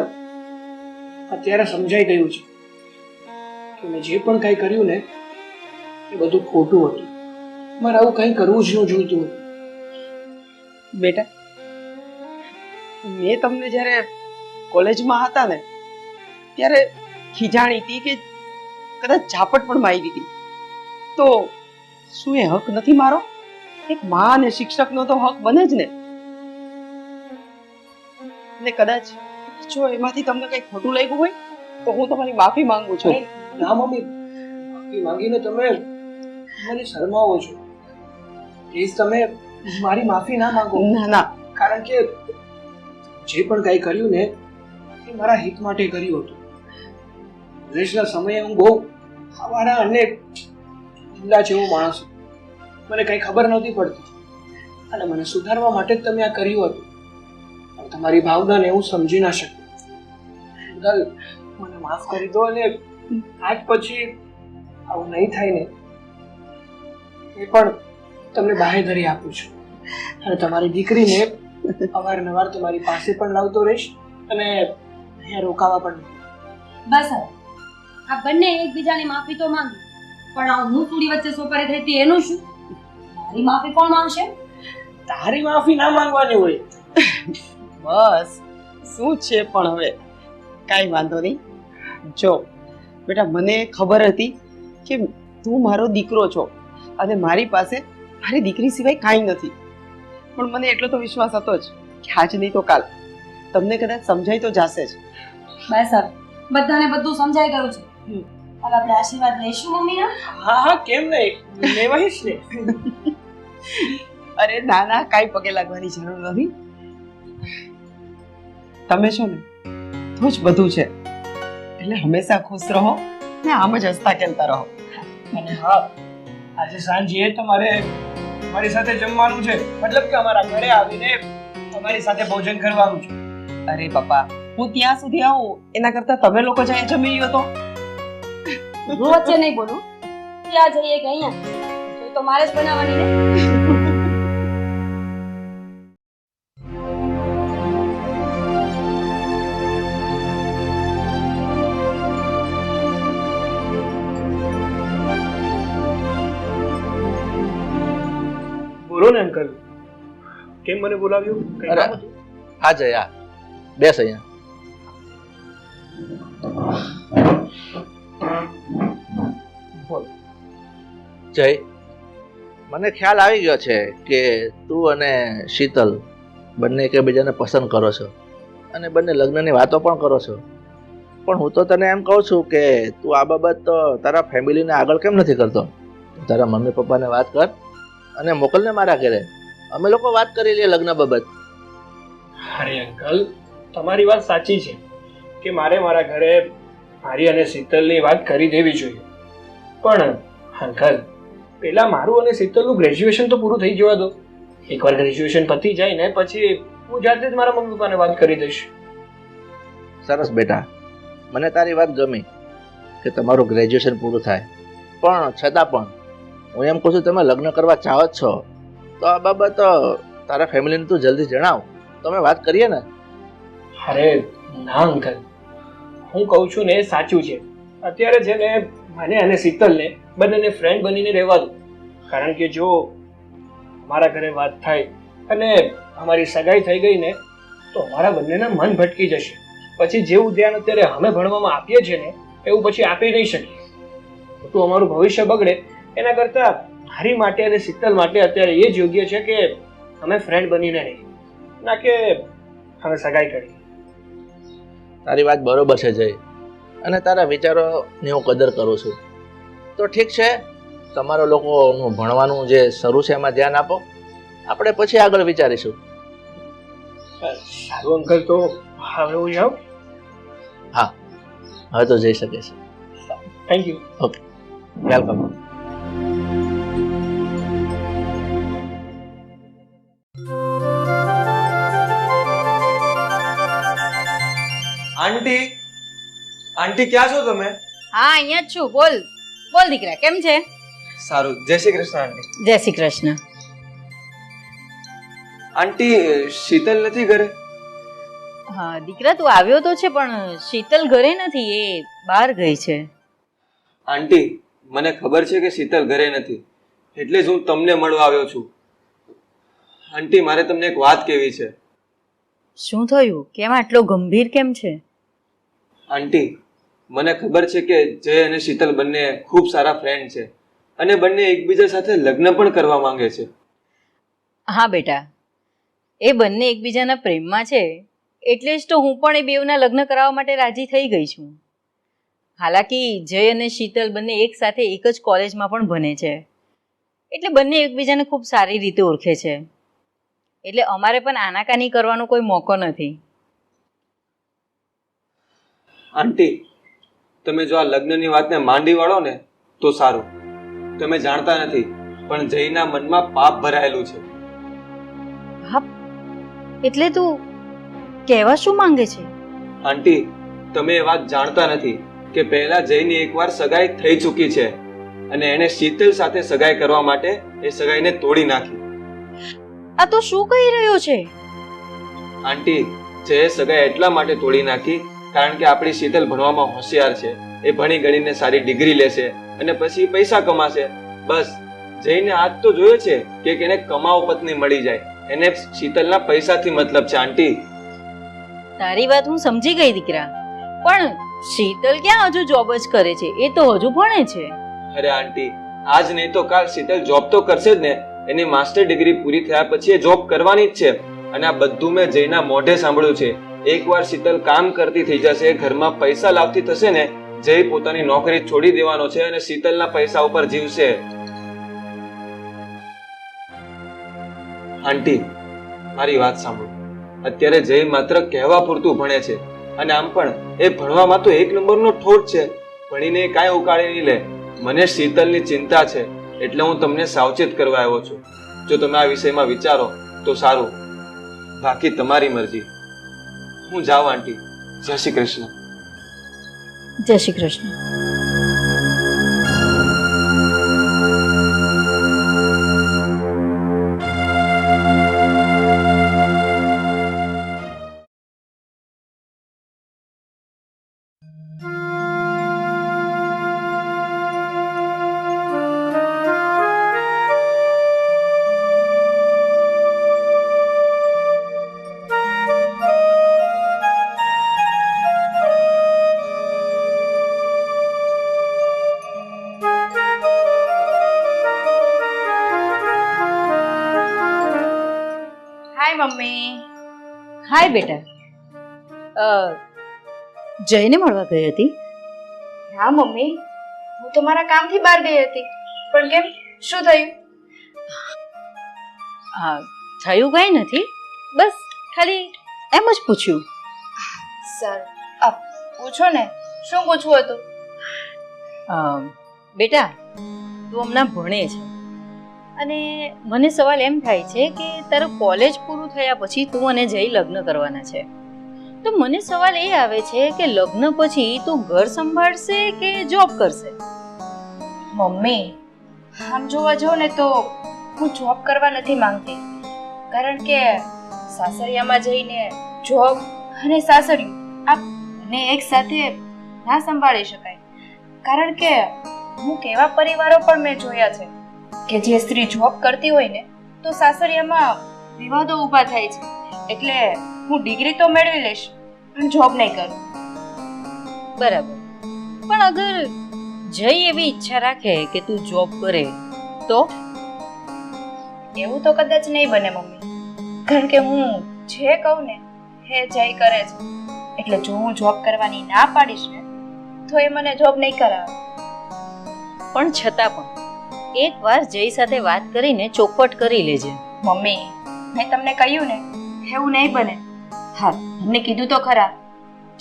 અત્યારે સમજાઈ ગયું છે કે મેં જે પણ કંઈ કર્યું ને એ બધું ખોટું હતું. મારે આવું કંઈ કરવું જ ન જોઈતું હતું. બેટા, મેં તમને જ્યારે કોલેજમાં હતા ને ત્યારે ખીજાણી હતી કે કદાચ ઝાપટ પણ મારી હતી, તો શું એ હક નથી મારો? એક માં અને શિક્ષકનો તો હક બને જ ને. ને કદાચ જો એમાંથી તમને કંઈ ખોટું લાગ્યું હોય તો હું તમારી માફી માંગુ છું. ના મમ્મી, માફી માંગીને તમે મને શરમાવો છો. પ્લીઝ તમે મારી માફી ના માંગો. ના ના, કારણ કે જે પણ કંઈ કર્યું ને એ મારા હિત માટે કર્યું હતું. રેશના સમયે હું બહુ આવારા અને ઢીલા જેવો માણસ હતો. મને કંઈ ખબર નહોતી પડતી અને મને સુધારવા માટે જ તમે આ કર્યું હતું. પણ તમારી ભાવનાને હું સમજી ના શક્યો. ગલ, મને માફ કરી દો અને આજ પછી આવું નહીં થાય ને એ પણ તમને બાહેધરી આપું છું. અને તમારી દીકરીને અવારનવાર તમારી પાસે પણ લાવતો રહીશ અને અહીંયા રોકાવા પણ નહીં. બસ હવે આ બંને એકબીજાની માફી તો માંગી, પણ આ હું થોડી વચ્ચે સોપારી થઈ હતી એનું શું? મારી માફી કોણ માંગશે? તારી માફી ના માંગવાની હોય. બસ શું છે પણ હવે કાંઈ વાંધો નહીં. જો બેટા, મને ખબર હતી કે તું મારો દીકરો છો અને મારી પાસે મારી દીકરી સિવાય કાંઈ નથી, પણ મને એટલો તો વિશ્વાસ હતો જ કે આજ નહીં તો કાલ તમને કદાચ સમજાય તો જશે જ. બસ હવે બધાને બધું સમજાઈ ગયું છે. હવે આપણે આશીર્વાદ લઈશું મમ્મીના? હા હા, કેમ નહીં, લેવાઈશ ને. અરે ના ના, કાંઈ પગે લાગવાની જરૂર નથી. તમે છો ને તો જ બધું છે, એટલે હંમેશા ખુશ રહો ને આમ જ હસતા ખેલતા રહો. અને હા, આજે સાંજે તમારે મારી સાથે જમવાનું છે, મતલબ કે અમારા ઘરે આવીને તમારી સાથે ભોજન કરવાનું છે. અરે પપ્પા, હું ત્યાં સુધી આવું એના કરતા તમે લોકો જાય જમી લ્યો તો. હું વચ્ચે નહીં બોલું. ત્યાં જઈએ કે અહીંયા તો મારે જ બનાવવાની ને. બોલો ને અંકલ, કેમ મને બોલાવ્યું? કંઈ અરે, કામ હતું? હા જય, આ બેસ અહીંયા. બોલ. જય, મને ખ્યાલ આવી ગયો છે કે તું અને શીતલ બંને એકબીજાને પસંદ કરો છો અને બંને લગ્નની વાતો પણ કરો છો. પણ હું તો તને એમ કહું છું કે તું આ બાબત તો તારા ફેમિલીને આગળ કેમ નથી કરતો? તારા મમ્મી પપ્પાને વાત કર અને મોકલને મારા ઘરે. અમે લોકો વાત કરી લઈએ લગ્ન બાબત. અરે અંકલ, તમારી વાત સાચી છે કે મારે મારા ઘરે મારી અને શીતલની વાત કરી દેવી જોઈએ. પણ અંકલ, પેલા મારું અને શીતલનું ગ્રેજ્યુએશન તો પૂરું થઈ જવા દો. એકવાર ગ્રેજ્યુએશન પતી જાય ને પછી હું જાતે જ મારા મમ્મી પપ્પાને વાત કરી દઈશ. સરસ બેટા, મને તારી વાત ગમી કે તમારું ગ્રેજ્યુએશન પૂરું થાય, પણ છતાં પણ હું એમ કહું છું તમે લગ્ન કરવા ચાહો જ છો તો આ બાબત તારા ફેમિલીને તું જલ્દી જણાવ તો અમે વાત કરીએ ને. અરે ના અંકલ, હું કહું છું ને એ સાચું છે. અત્યારે છે ને મને અને શીતલને બંનેને ફ્રેન્ડ બનીને રહેવા દો. કારણ કે જો મારા ઘરે વાત થાય અને અમારી સગાઈ થઈ ગઈ ને તો અમારા બંનેના મન ભટકી જશે. પછી જેવું ધ્યાન અત્યારે અમે ભણવામાં આપીએ છીએ ને એવું પછી આપી નહીં શકીએ. તો અમારું ભવિષ્ય બગડે એના કરતાં મારી માટે અને શીતલ માટે અત્યારે એ જ યોગ્ય છે કે અમે ફ્રેન્ડ બનીને રહીએ, ના કે અમે સગાઈ કરીએ. તારી વાત બરોબર છે જય, અને તારા વિચારોની હું કદર કરું છું. તો ઠીક છે, તમારા લોકોનું ભણવાનું જે શરૂ છે એમાં ધ્યાન આપો, આપણે પછી આગળ વિચારીશું. સારું અંકલ, તો હવે હું જાઉં? હા, હવે તો જઈ શકે છે. Thank you. Okay, welcome. Auntie, auntie ક્યાં છો તમે? હા, અહીંયા જ છું. બોલ બોલ દીકરા, કેમ છે? સારું, જય શ્રી કૃષ્ણ આંટી. જય શ્રી કૃષ્ણ. આંટી, શીતલ નથી ઘરે? હા દીકરા, તું આવ્યો તો છે પણ શીતલ ઘરે નથી, એ બહાર ગઈ છે. આંટી, મને ખબર છે કે શીતલ ઘરે નથી, એટલે જ હું તમને મળવા આવ્યો છું. આંટી, મારે તમને એક વાત કહેવી છે. શું થયું? કેમ આટલો ગંભીર કેમ છે? આંટી, મને ખબર છે કે જય અને શીતલ બંને ખૂબ સારા ફ્રેન્ડ છે અને બંને એકબીજા સાથે લગ્ન પણ કરવા માંગે છે. હા બેટા, એ બંને એકબીજાના પ્રેમમાં છે, એટલે જ તો હું પણ એ બેવના લગ્ન કરાવવા માટે રાજી થઈ ગઈ છું. હાલાકી જય અને શીતલ બંને એક સાથે એક જ કોલેજમાં પણ ભણે છે, એટલે બંને એકબીજાને ખૂબ સારી રીતે ઓળખે છે. એટલે અમારે પણ આનાકાની કરવાનો કોઈ મોકો નથી. આંટી, તમે જો આ લગ્નની વાતને માંડી વાળો ને તો સારું. તમે જાણતા નથી પણ જયના મનમાં પાપ ભરાયેલું છે. એટલે તું કહેવા શું માંગે છે? આંટી, તમે એ વાત જાણતા નથી કે પહેલા જયની એકવાર સગાઈ થઈ ચૂકી છે અને એણે શીતલ સાથે સગાઈ કરવા માટે એ સગાઈને તોડી નાખી. આ તો શું કહી રહ્યો છે? આંટી, જયે સગાઈ એટલા માટે તોડી નાખી કારણ કે આપણી શીતલ ભણવામાં હોશિયાર છે. એ ભણી ગણીને સારી ડિગ્રી લેશે અને પછી પૈસા કમાશે. બસ જયને આજ તો જોયો છે કે એને કમાવ પત્ની મળી જાય. એને શીતલના પૈસાથી મતલબ છે. આંટી, તારી વાત હું સમજી ગઈ દીકરા, પણ શીતલ ક્યાં હજુ જોબ જ કરે છે? એ તો હજુ ભણે છે. અરે આંટી, આજ નહીં તો કાલ શીતલ જોબ તો કરશે જ ને. એની માસ્ટર ડિગ્રી પૂરી થયા પછી એ જોબ કરવાની જ છે. અને આ બધું મેં જયના મોઢે સાંભળ્યું છે. એકવાર શીતલ કામ કરતી થઈ જશે, ઘરમાં પૈસા લાવતી થશે ને, જય પોતાની નોકરી છોડી દેવાનો છે અને શીતલના પૈસા ઉપર જીવશે. આંટી, મારી વાત સાંભળો. અત્યારે જય માત્ર કહેવા પૂરતું ભણે છે અને આમ પણ એ ભણવામાં તો એક નંબરનો ઠોઠ છે. ભણીને કાંઈ ઉકાળી નહીં લે. મને શીતલની ચિંતા છે એટલે હું તમને સાવચેત કરવા આવ્યો છું. જો તમે આ વિષયમાં વિચારો તો સારું, બાકી તમારી મરજી. હું જાઉં આંટી. જય શ્રી કૃષ્ણ. જય શ્રી કૃષ્ણ. મમ્મી. હાય બેટા. જયને મળવા ગઈ હતી? હા મમ્મી, હું તો મારા કામથી બહાર ગઈ હતી. પણ કેમ, શું થયું? થયું કઈ નથી, બસ ખાલી એમ જ પૂછ્યું. સારું, આપ પૂછો ને, શું પૂછવું હતું? બેટા, તું હમણાં ભણે છે અને મને સવાલ એમ થાય છે કે તારું કોલેજ પૂરું થયા પછી તું અને જય લગ્ન કરવાના છે. તો મને સવાલ એ આવે છે કે લગ્ન પછી તું ઘર સંભાળશે કે જોબ કરશે? મમ્મી, આમ જોવા જાઉં ને તો હું જોબ કરવા નથી માંગતી, કારણ કે સાસરિયામાં જઈને જોબ અને સાસરિયું આ બંને એક સાથે ના સંભાળી શકાય. કારણ કે હું કેવા પરિવારો પણ મેં જોયા છે કે જે સ્ત્રી જોબ કરતી હોય ને તો સાસરિયામાં વિવાદો ઊભા થાય છે. એટલે હું ડિગ્રી તો મેળવી લઈશ પણ જોબ નહીં કરું. બરાબર, પણ અગર જય એવી ઈચ્છા રાખે કે તું જોબ કરે તો? એવું તો કદાચ નહીં બને મમ્મી, કારણ કે હું જે કહું ને એ જય કરે છે. એટલે જો હું જોબ કરવાની ના પાડીશ ને તો એ મને જોબ નહીં કરાવે. પણ છતાં પણ એકવાર જય સાથે વાત કરીને ચોખવટ કરી લેજે. મમ્મી, મેં તમને કહ્યું ને એવું નહીં બને. હા, તમને કીધું તો ખરા,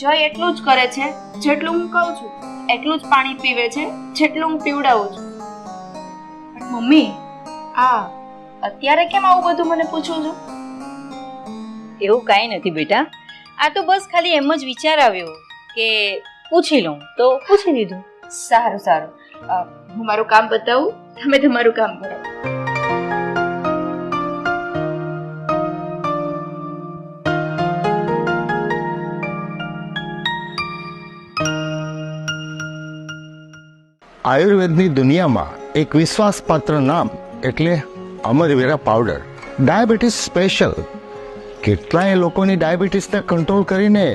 જય એટલું જ કરે છે જેટલું હું કહું છું, એટલું જ પાણી પીવે છે જેટલું હું પીવડાવું છું. પણ મમ્મી, અત્યારે કેમ આવું બધું મને પૂછું છું? એવું કાંઈ નથી બેટા, આ તો બસ ખાલી એમ જ વિચાર આવ્યો કે પૂછી લઉં તો પૂછી લીધું. સારું સારું, હું મારું કામ બતાવું, તમે તમારું કામ કરો. આયુર્વેદની દુનિયામાં એક વિશ્વાસપાત્ર નામ એટલે અમરવેરા પાવડર. Diabetes special. કેટલાય લોકોની ડાયાબિટીસને કંટ્રોલ કરીને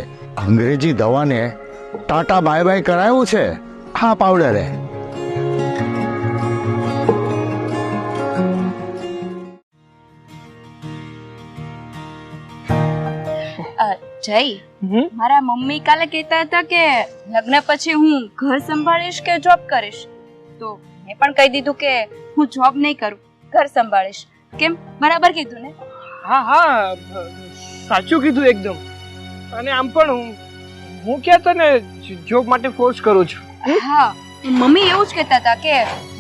અંગ્રેજી દવાને ટાટા બાય બાય કરાયું છે આ પાવડરે. જય, મારા મમ્મી કાલે કહેતા હતા કે લગ્ન પછી હું ઘર સંભાળીશ કે જોબ કરીશ, તો મેં પણ કહી દીધું કે હું જોબ નહીં કરું, ઘર સંભાળીશ. કેમ, બરાબર કીધું ને? હા હા, સાચું કીધું એકદમ. અને આમ પણ હું હું ક્યાં તને જોબ માટે ફોર્સ કરું છું? હા મમ્મી એવું જ કહેતા હતા કે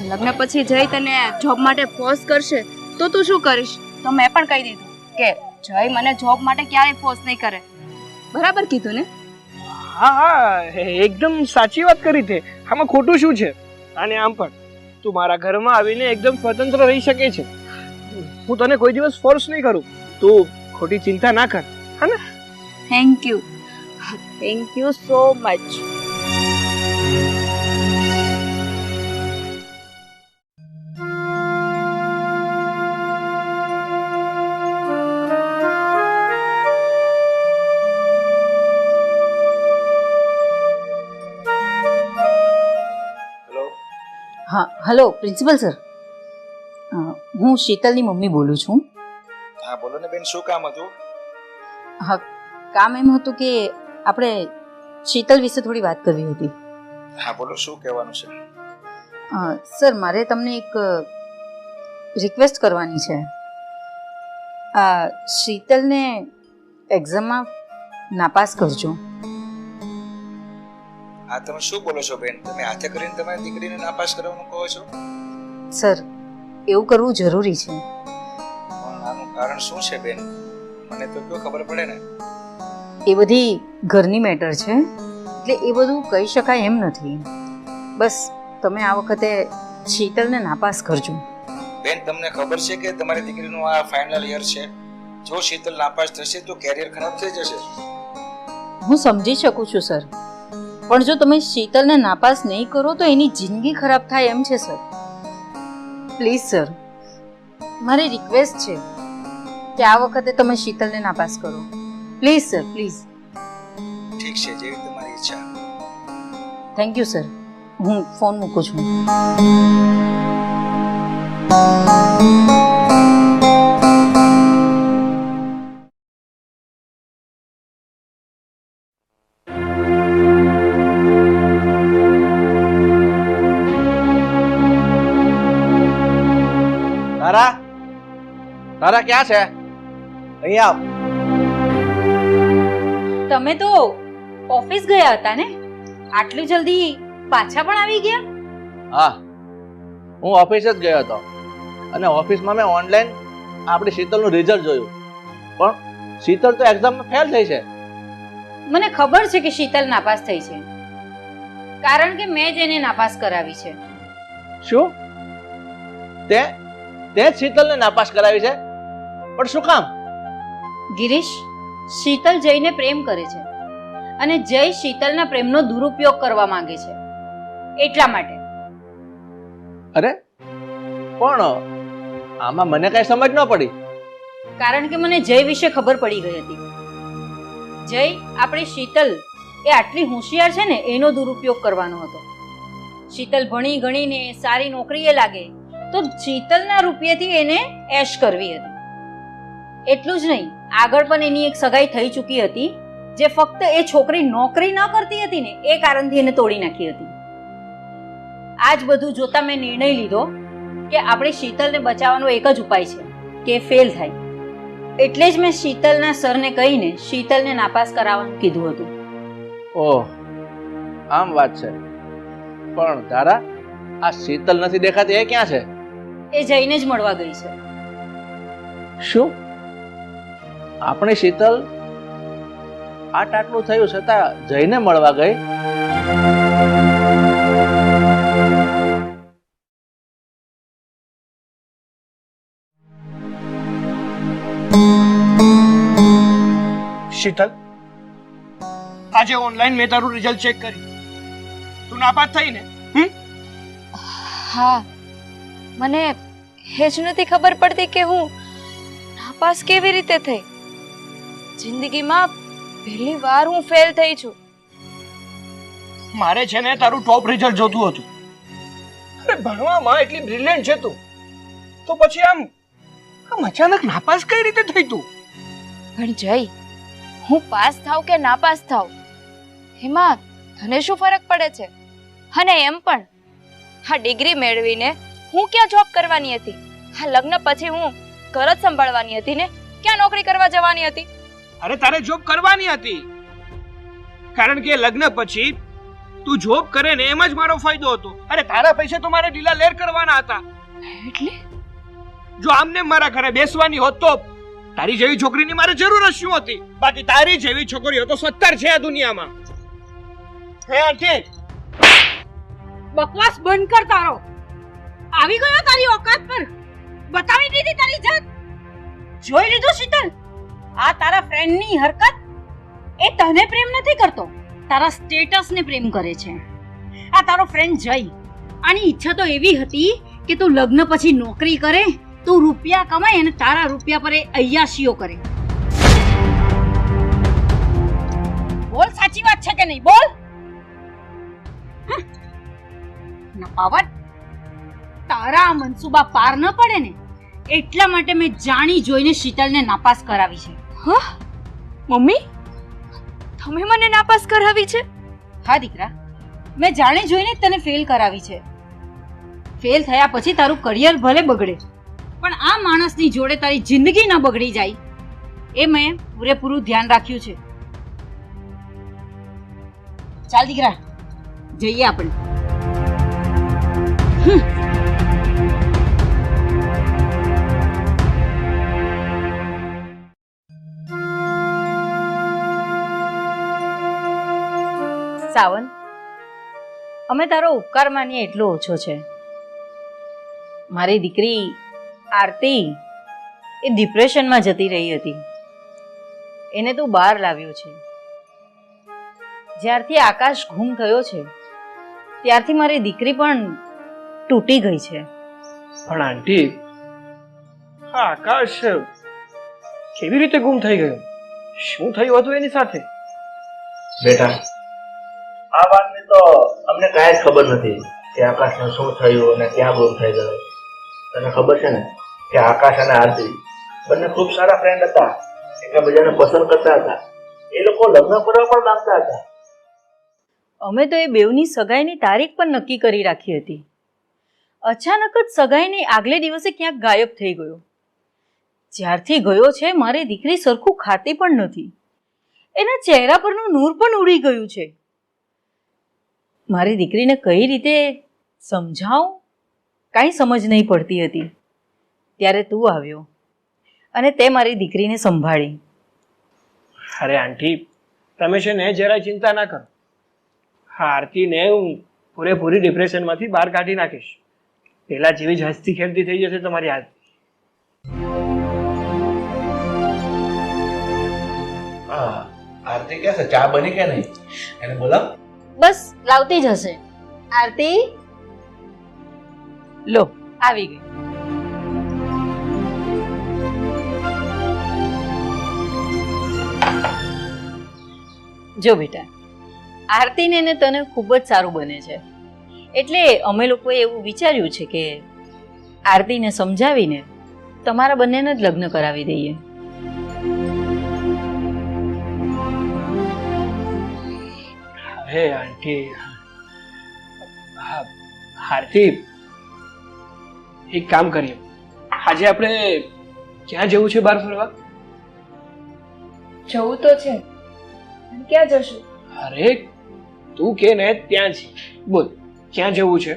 લગ્ન પછી જય તને જોબ માટે ફોર્સ કરશે તો તું શું કરીશ? તો મેં પણ કહી દીધું કે જય મને જોબ માટે ક્યારેય ફોર્સ નહીં કરે. બરાબર કીધું ને? હા હા એકદમ સાચી વાત કરી તે. આમાં ખોટું શું છે? અને આમ પણ તું મારા ઘરમાં આવીને એકદમ સ્વતંત્ર રહી શકે છે. હું તને કોઈ દિવસ ફોર્સ નહીં કરું. તું ખોટી ચિંતા ના કર. હા ને? Thank you so much. હા હલો પ્રિન્સિપલ સર, હું શીતલની મમ્મી બોલું છું. હા બોલો ને બેન, શું કામ હતું? હા કામ એમ હતું કે આપણે શીતલ વિશે થોડી વાત કરવી હતી. હા બોલો, શું કહેવાનું છે? સર મારે તમને એક રિક્વેસ્ટ કરવાની છે. શીતલને એક્ઝામમાં નાપાસ કરજો. હા તમે શું બોલો છો બેન? તમે હાથે કરીને તમારી દીકરીને નાપાસ કરવાનું કહો છો? સર એવું કરવું જરૂરી છે. પણ આનું કારણ શું છે બેન? મને તો ક્યાં ખબર પડે ને. એ બધી ઘરની મેટર છે, એટલે એ બધું કહી શકાય એમ નથી. બસ તમે આ વખતે શીતલને નાપાસ કરજો. બેન તમને ખબર છે કે તમારી દીકરીનું આ ફાઇનલ યર છે. જો શીતલ નાપાસ થશે તો કેરિયર ખરાબ થઈ જશે. હું સમજી શકું છું સર, પણ જો તમે શીતલને નાપાસ નહીં કરો તો એની જિંદગી ખરાબ થાય એમ છે સર. પ્લીઝ સર, મારી રિક્વેસ્ટ છે કે આ વખતે તમે શીતલને નાપાસ કરો. Please sir, please. ઠીક છે, જેવી તમારી ઈચ્છા. Thank you sir. હું ફોન મૂકું છું. તારા તારા ક્યાં છે? અહીંયા આવ. તમે તો ઓફિસ ગયા હતા ને? આટલી જલ્દી પાછા પણ આવી ગયા? હા, હું ઓફિસ જ ગયો હતો અને ઓફિસમાં મેં ઓનલાઈન આપણી શીતલનું રિઝલ્ટ જોયું. પણ શીતલ તો એક્ઝામમાં ફેલ થઈ છે. મને ખબર છે કે શીતલ નાપાસ થઈ છે, કારણ કે મેં જ એને નાપાસ કરાવી છે. શું? તે જ શીતલને નાપાસ કરાવી છે? પણ શું કામ? ગિરીશ, શીતલ જયને પ્રેમ કરે છે અને જય શીતલના પ્રેમનો દુરુપયોગ કરવા માંગે છે, એટલા માટે. અરે પણ આમાં મને કઈ સમજ ન પડી. કારણ કે મને જય વિશે ખબર પડી ગઈ હતી. જય આપણી શીતલ એ આટલી હોશિયાર છે ને એનો દુરુપયોગ કરવાનો હતો. શીતલ ભણી ગણીને સારી નોકરીએ લાગે તો શીતલના રૂપિયાથી એને એશ કરવી હતી. એટલું જ નહીં, આગળ પણ એની એક સગાઈ થઈ ચૂકી હતી જે ફક્ત એ છોકરી નોકરી ન કરતી હતી ને એ કારણથી એને તોડી નાખી હતી. આજ બધું જોતા મેં નિર્ણય લીધો કે આપણે શીતલને બચાવવાનો એક જ ઉપાય છે કે ફેલ થાય. એટલે જ મેં શીતલના સરને કહીને શીતલને નાપાસ કરાવવાનું કીધું હતું. ઓહ, આમ વાત છે. પણ તારા આ શીતલ નથી દેખાતી, એ ક્યાં છે? એ જઈને જ મળવા ગઈ છે. શું? આપણી શીતલ આટલું થયું છતાં જઈને મળવા ગઈ? શીતલ, આજે ઓનલાઈન મેં તારું રિઝલ્ટ ચેક કર્યું. તું નાપાસ થઈ ને? હા, મને એ જ નથી ખબર પડતી કે હું નાપાસ કેવી રીતે થઈ. જિંદગીમાં પહેલી વાર હું ફેલ થઈ છું. મારે છે ને તારું ટોપ રિઝલ્ટ જોતું હતું. અરે ભણવામાં એટલી બ્રિલિયન્ટ છે તું, તો પછી આમ અચાનક નાપાસ કઈ રીતે થઈ તું? પણ જય, હું પાસ થાવ કે નાપાસ થાવ એમાં તને શું ફરક પડે છે? અને એમ પણ આ ડિગ્રી મેળવીને હું ક્યાં જોબ કરવાની હતી? આ લગ્ન પછી હું ઘર જ સંભાળવાની હતી ને, ક્યાં નોકરી કરવા જવાની હતી? અરે તારે જોબ કરવાની હતી, કારણ કે લગ્ન પછી તું જોબ કરે ને એમ જ મારો ફાયદો હતો. અરે તારા પૈસે તો મારે ઢીલા લેર કરવાના હતા. એટલે જો આમને મારા ઘરે બેસવાની હોત તો તારી જેવી છોકરીની મારે જરૂર જ શું હતી? બાકી તારી જેવી છોકરીઓ તો 70 છે આ દુનિયામાં. હે આંટી, બકવાસ બંધ કર તારો. આવી ગયો તારી ઓકાત પર. બતાવી દીધી તારી જાત. જોઈ લીધું શીતલ, આ તારા ફ્રેન્ડની હરકત. એ તને પ્રેમ નથી કરતો, તારા સ્ટેટસને પ્રેમ કરે છે. આ તારો ફ્રેન્ડ જય, આની ઈચ્છા તો એવી હતી કે તું લગ્ન પછી નોકરી કરે, તું રૂપિયા કમાય અને તારા રૂપિયા પર એ અય્યાશીઓ કરે. બોલ, સાચી વાત છે કે નહીં? બોલ. નપાવટ, તારા મનસુબા પાર ન પડે ને એટલા માટે મેં જાણી જોઈને શીતલને નાપાસ કરાવી છે. હા મમ્મી, તમે મને નાપાસ કરાવી છે? હા દીકરા, મેં જાણી જોઈને તને ફેલ કરાવી છે. ફેલ થયા પછી તારું કરિયર ભલે બગડે, પણ આ માણસની જોડે તારી જિંદગી ન બગડી જાય એ મેં પૂરેપૂરું ધ્યાન રાખ્યું છે. ચાલ દીકરા, જઈએ આપણે. સાવન, અમે તારો ઉપકાર માનીએ એટલો ઓછો છે. મારી દીકરી આરતી એ ડિપ્રેશનમાં જતી રહી હતી, એને તું બહાર લાવ્યો છે. જ્યારથી આકાશ ગુમ થયો છે ત્યારથી મારી દીકરી પણ તૂટી ગઈ છે. પણ આંટી, હા આકાશ કેવી રીતે ગુમ થઈ ગયો? શું થયું હતું એની સાથે? બેટા, આ વાતની તો અમને કાંઈ જ ખબર નથી કે આકાશને શું થયું અને ક્યાં ગુમ થઈ ગયો. તને ખબર છે ને કે આકાશ અને આરતી બંને ખૂબ સારા ફ્રેન્ડ હતા, એકબીજાને પસંદ કરતા હતા, એ લોકો લગ્ન કરવા પણ માંગતા હતા. અમે તો એ બેવની સગાઈની તારીખ પણ નક્કી કરી રાખી હતી. અચાનક જ સગાઈની આગલે દિવસે ક્યાંક ગાયબ થઈ ગયો. જ્યારથી ગયો છે મારી દીકરી સરખું ખાતી પણ નથી, એના ચહેરા પરનું નૂર પણ ઉડી ગયું છે. મારી દીકરીને કઈ રીતે સમજાવું કાંઈ સમજ નહીં પડતી હતી. ત્યારે તું આવ્યો અને તે મારી દીકરીને સંભાળી. અરે આંટી, તમે છે ને જરાય ચિંતા ના કરો. હા, આરતીને હું પૂરેપૂરી ડિપ્રેશનમાંથી બહાર કાઢી નાખીશ. પેલા જેવી જ હસતી ખેલતી થઈ જશે તમારી આરતી. હા, આરતી કે છે ચા બની કે નહીં એને બોલાવ. બસ લાવતી જ હશે. આરતી, લો આવી ગઈ. જો બેટા, આરતીને ને તને ખૂબ જ સારું બને છે, એટલે અમે લોકોએ એવું વિચાર્યું છે કે આરતીને સમજાવીને તમારા બંનેને જ લગ્ન કરાવી દઈએ. હે આંટી, હા આરતી, એક કામ કરીએ, આજે આપણે ક્યાં જવું છે બહાર ફરવા? જવું તો છે, ક્યાં જશું? અરે તું કે ને ત્યાં જ બોલ, ક્યાં જવું છે?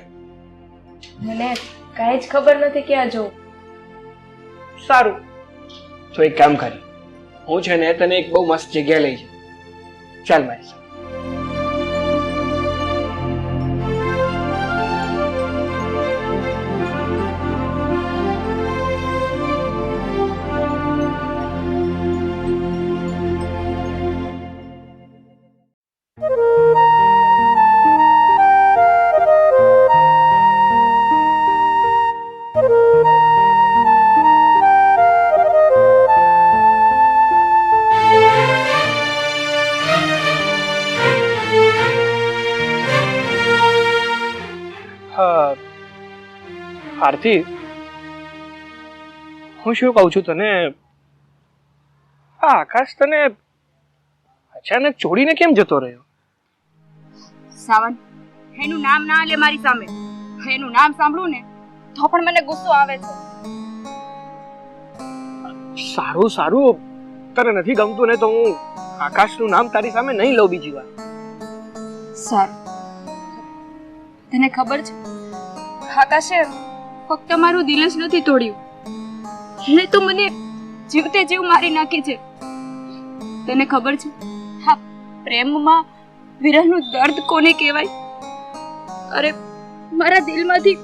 મને કાંઈ જ ખબર નથી ક્યાં જવું. સારું, તો એક કામ કરી, હું છે ને તને એક બહુ મસ્ત જગ્યા લઈ જાઉં. ચાલ મારી સાથે. આરતી, હું શું કહું છું તને, આ આકાશ તને અચાનક છોડીને કેમ જતો રહ્યો? સાવન, એનું નામ ના લે મારી સામે. એનું નામ સાંભળું ને તો પણ મને ગુસ્સો આવે છે. સારું સારું, તને નથી ગમતું ને તો હું આકાશનું નામ તારી સામે નહીં લઉં બીજી વાર. સારું, તને ખબર છે આકાશે ફક્ત મારું દિલ જ નથી તોડ્યું, એને તો મને જીવતે જીવ મારી નાખી છે. તને ખબર છે હા પ્રેમમાં વિરહનું દર્દ કોને કહેવાય? અરે મારા દિલમાંથી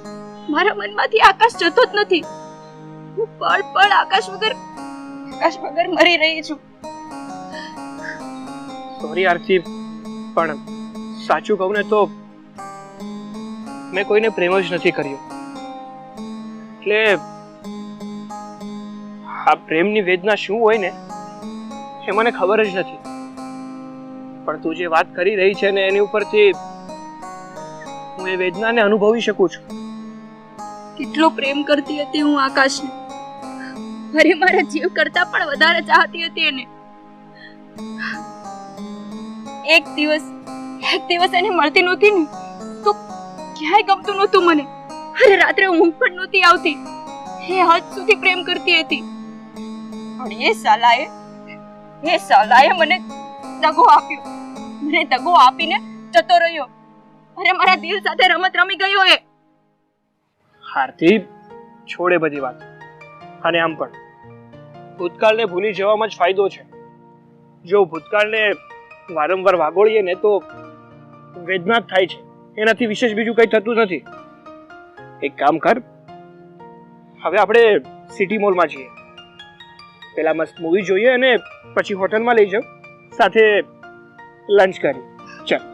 મારા મનમાંથી આકાશ જતો જ નથી. હું પળ પળ આકાશ વગર મરી રહી છું. સોરી આરતી, પણ સાચું કહું ને તો મેં કોઈને પ્રેમ જ નથી કર્યો. એટલે આ પ્રેમની વેદના શું હોય ને એ મને ખબર જ નથી. પણ તું જે વાત કરી રહી છે ને એની ઉપરથી હું એ વેદનાને અનુભવી શકું છું. કેટલો પ્રેમ કરતી હતી હું આકાશને. અરે મારા જીવ કરતા પણ વધારે ચાહતી હતી એને. એક દિવસ એને મળતી નહોતી ને તો ક્યાંય ગમતું નહોતું મને. અરે રાત્રે ઊંઘ પણ નહોતી આવતી. એ હદ સુધી પ્રેમ કરતી હતી. પણ એ સાલાએ મને દગો આપ્યો. મને દગો આપીને જતો રહ્યો. અરે મારા દિલ સાથે રમત રમી ગયો એ. આરતી, છોડે બધી વાત. અને આમ પણ ભૂતકાળને ભૂલી જવામાં જ ફાયદો છે. જો ભૂતકાળને વારંવાર વાગોળીએ ને તો વેદના જ થાય છે, એનાથી વિશેષ બીજું કંઈ થતું નથી. એક કામ કર, હવે આપણે સિટી મોલમાં જઈએ. પેલા મસ્ત મૂવી જોઈએ અને પછી હોટલમાં લઈ જાઉં, સાથે લંચ કરી. ચાલ.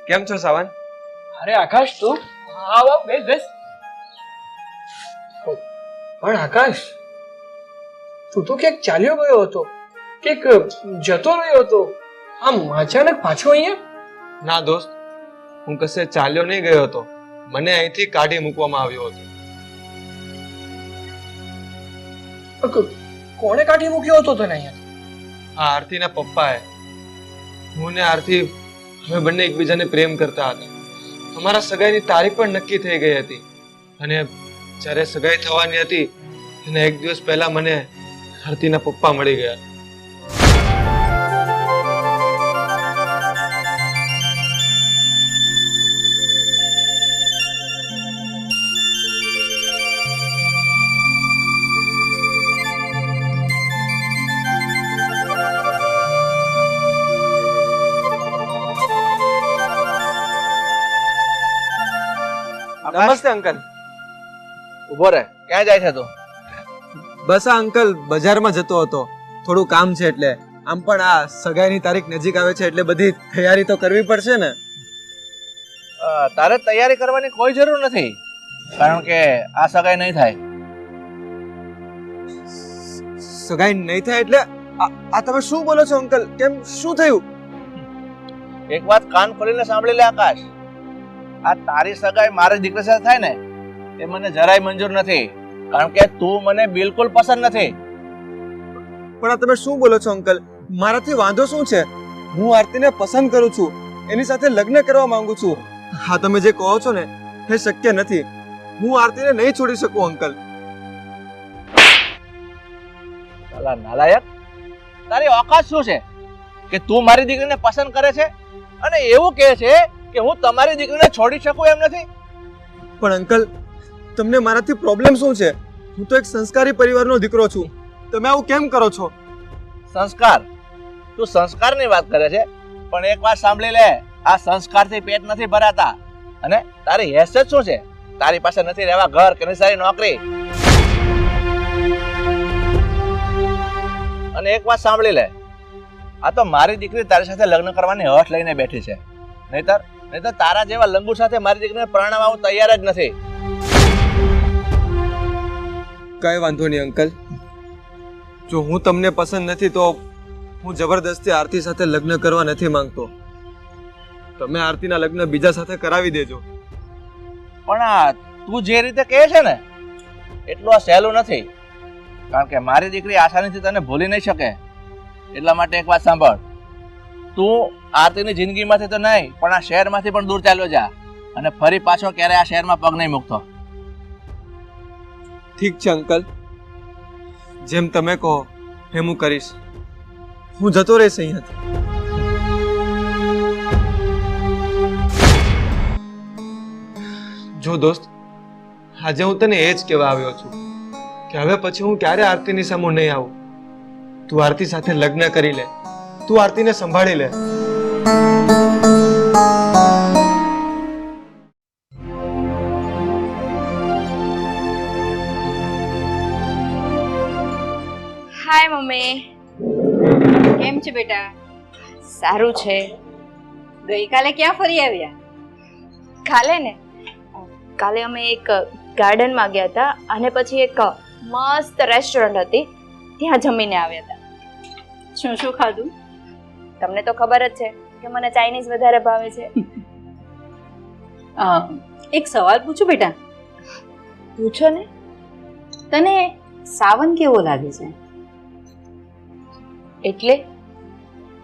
કેમ છો સાવન? અરે આકાશ, તું આવ બેસ બેસ. પણ આકાશ, તું તો ક્યાંક ચાલ્યો ગયો હતો, ક્યાંક જતો રહ્યો હતો, આમ અચાનક પાછો અહીંયા? ના દોસ્ત, હું કશે ચાલ્યો નહીં ગયો હતો. મને અહીંથી કાઢી મૂકવામાં આવ્યો હતો. કોણે કાઢી મૂક્યો હતો તને અહીંયા? આ આરતીના પપ્પાએ. હું ને આરતી અમે બંને એકબીજાને પ્રેમ કરતા હતા. અમારા સગાઈની તારીખ પણ નક્કી થઈ ગઈ હતી. અને જ્યારે સગાઈ થવાની હતી એને એક દિવસ પહેલા મને આરતીના પપ્પા મળી ગયા. નમસ્તે અંકલ. ઉભો રહે, ક્યાં જાય છે તું? બસ આ અંકલ બજારમાં જતો હતો, થોડું કામ છે એટલે. આમ પણ આ સગાઈની તારીખ નજીક આવે છે એટલે બધી તૈયારી તો કરવી પડશે ને. તારે તૈયારી કરવાની કોઈ જરૂર નથી, કારણ કે આ સગાઈ નહીં થાય. સગાઈ નહીં થાય એટલે આ તમે શું બોલો છો અંકલ? કેમ, શું થયું? એક વાત કાન ખોલીને સાંભળી લે આકાશ. આ તારી સગાઈ મારી દીકરી સાથે થાય ને એ મને જરાય મંજૂર નથી, કારણ કે તું મને બિલકુલ પસંદ નથી. પણ આ તમે શું બોલો છો અંકલ? મારાથી વાંધો શું છે? હું આરતીને પસંદ કરું છું, એની સાથે લગ્ન કરવા માંગુ છું. હા, તમે જે કહો છો ને એ શક્ય નથી. હું આરતીને નહીં છોડી શકું અંકલ. સાલા નાલાયક, તારી ઓકાત શું છે કે તું મારી દીકરીને પસંદ કરે છે અને એવું કહે છે કે હું તમારી દીકરીને છોડી શકું એમ નથી? પણ અંકલ, તમને મારાથી પ્રોબ્લેમ શું છે? હું તો એક સંસ્કારી પરિવારનો દીકરો છું. તમે આવું કેમ કરો છો? સંસ્કાર? તું સંસ્કારની વાત કરે છે, પણ એક વાત સાંભળી લે, આ સંસ્કારથી પેટ નથી ભરાતા. અને તારી હેસિયત શું છે? તારી પાસે નથી રહેવા ઘર કે સારી નોકરી. અને એક વાત સાંભળી લે, આ તો મારી દીકરી તારી સાથે લગ્ન કરવાની હઠ લઈને બેઠી છે. નહીતર તારા જેવા લંગુ સાથે મારી દીકરીને પરણાવવા હું તૈયાર જ નથી. કઈ વાંધો નહીં અંકલ. જો હું તમને પસંદ નથી તો હું જબરદસ્તી આરતી સાથે લગ્ન કરવા નથી માંગતો. તમે આરતીના લગ્ન બીજા સાથે કરાવી દેજો. પણ આ તું જે રીતે કહે છે ને એટલું આ સહેલું નથી, કારણ કે મારી દીકરી આસાનીથી તને ભૂલી નહીં શકે. એટલા માટે એક વાત સાંભળ, તું આરતીની જિંદગીમાંથી તો નહીં પણ આ શહેરમાંથી પણ દૂર ચાલ્યો જા અને ફરી પાછો ક્યારે આ શહેરમાં પગ નહીં મૂકતો. ઠીક છે અંકલ, જેમ તમે કહો એમ હું કરીશ. હું જતો રહીશ અહીંયાથી. જો દોસ્ત, આજે હું તને એ જ કહેવા આવ્યો છું કે હવે પછી હું ક્યારે આરતીની સામું નહીં આવું. તું આરતી સાથે લગ્ન કરી લે, તું આરતીને સંભાળી લે. Hi mummy. કેમ છે બેટા? સારું છે. ગઈકાલે ક્યાં ફરી આવ્યા? કાલે અમે એક ગાર્ડનમાં ગયા હતા અને પછી એક મસ્ત રેસ્ટોરન્ટ હતી ત્યાં જમીને આવ્યા હતા. શું શું ખાધું? તમને તો ખબર જ છે કે મને ચાઇનીઝ વધારે ભાવે છે. એક સવાલ પૂછું બેટા? પૂછો ને. તને સાવન કેવો લાગે છે?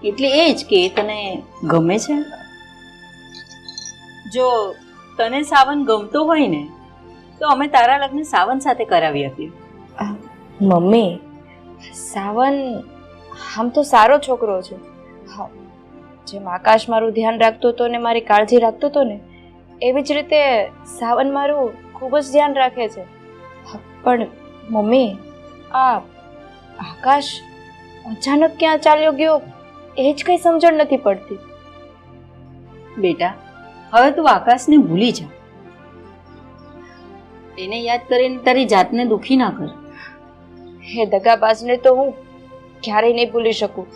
એટલે એ જ કે તને ગમે છે? જો તને સાવન ગમતો હોય ને તો અમે તારા લગ્ન સાવન સાથે કરાવી આપીએ. મમ્મી, સાવન આમ તો સારો છોકરો છે. હા, જેમ આકાશ મારું ધ્યાન રાખતો હતો ને મારી કાળજી રાખતો હતો ને એવી જ રીતે સાવન મારું ખૂબ જ ધ્યાન રાખે છે. પણ મમ્મી, આ આકાશ અચાનક ક્યાં ચાલ્યો ગયો એ જ કંઈ સમજણ નથી પડતી. બેટા, હવે તું આકાશને ભૂલી જા. એને યાદ કરીને તારી જાતને દુખી ના કર. હે દગાબાજને તો હું ક્યારેય નહીં ભૂલી શકું.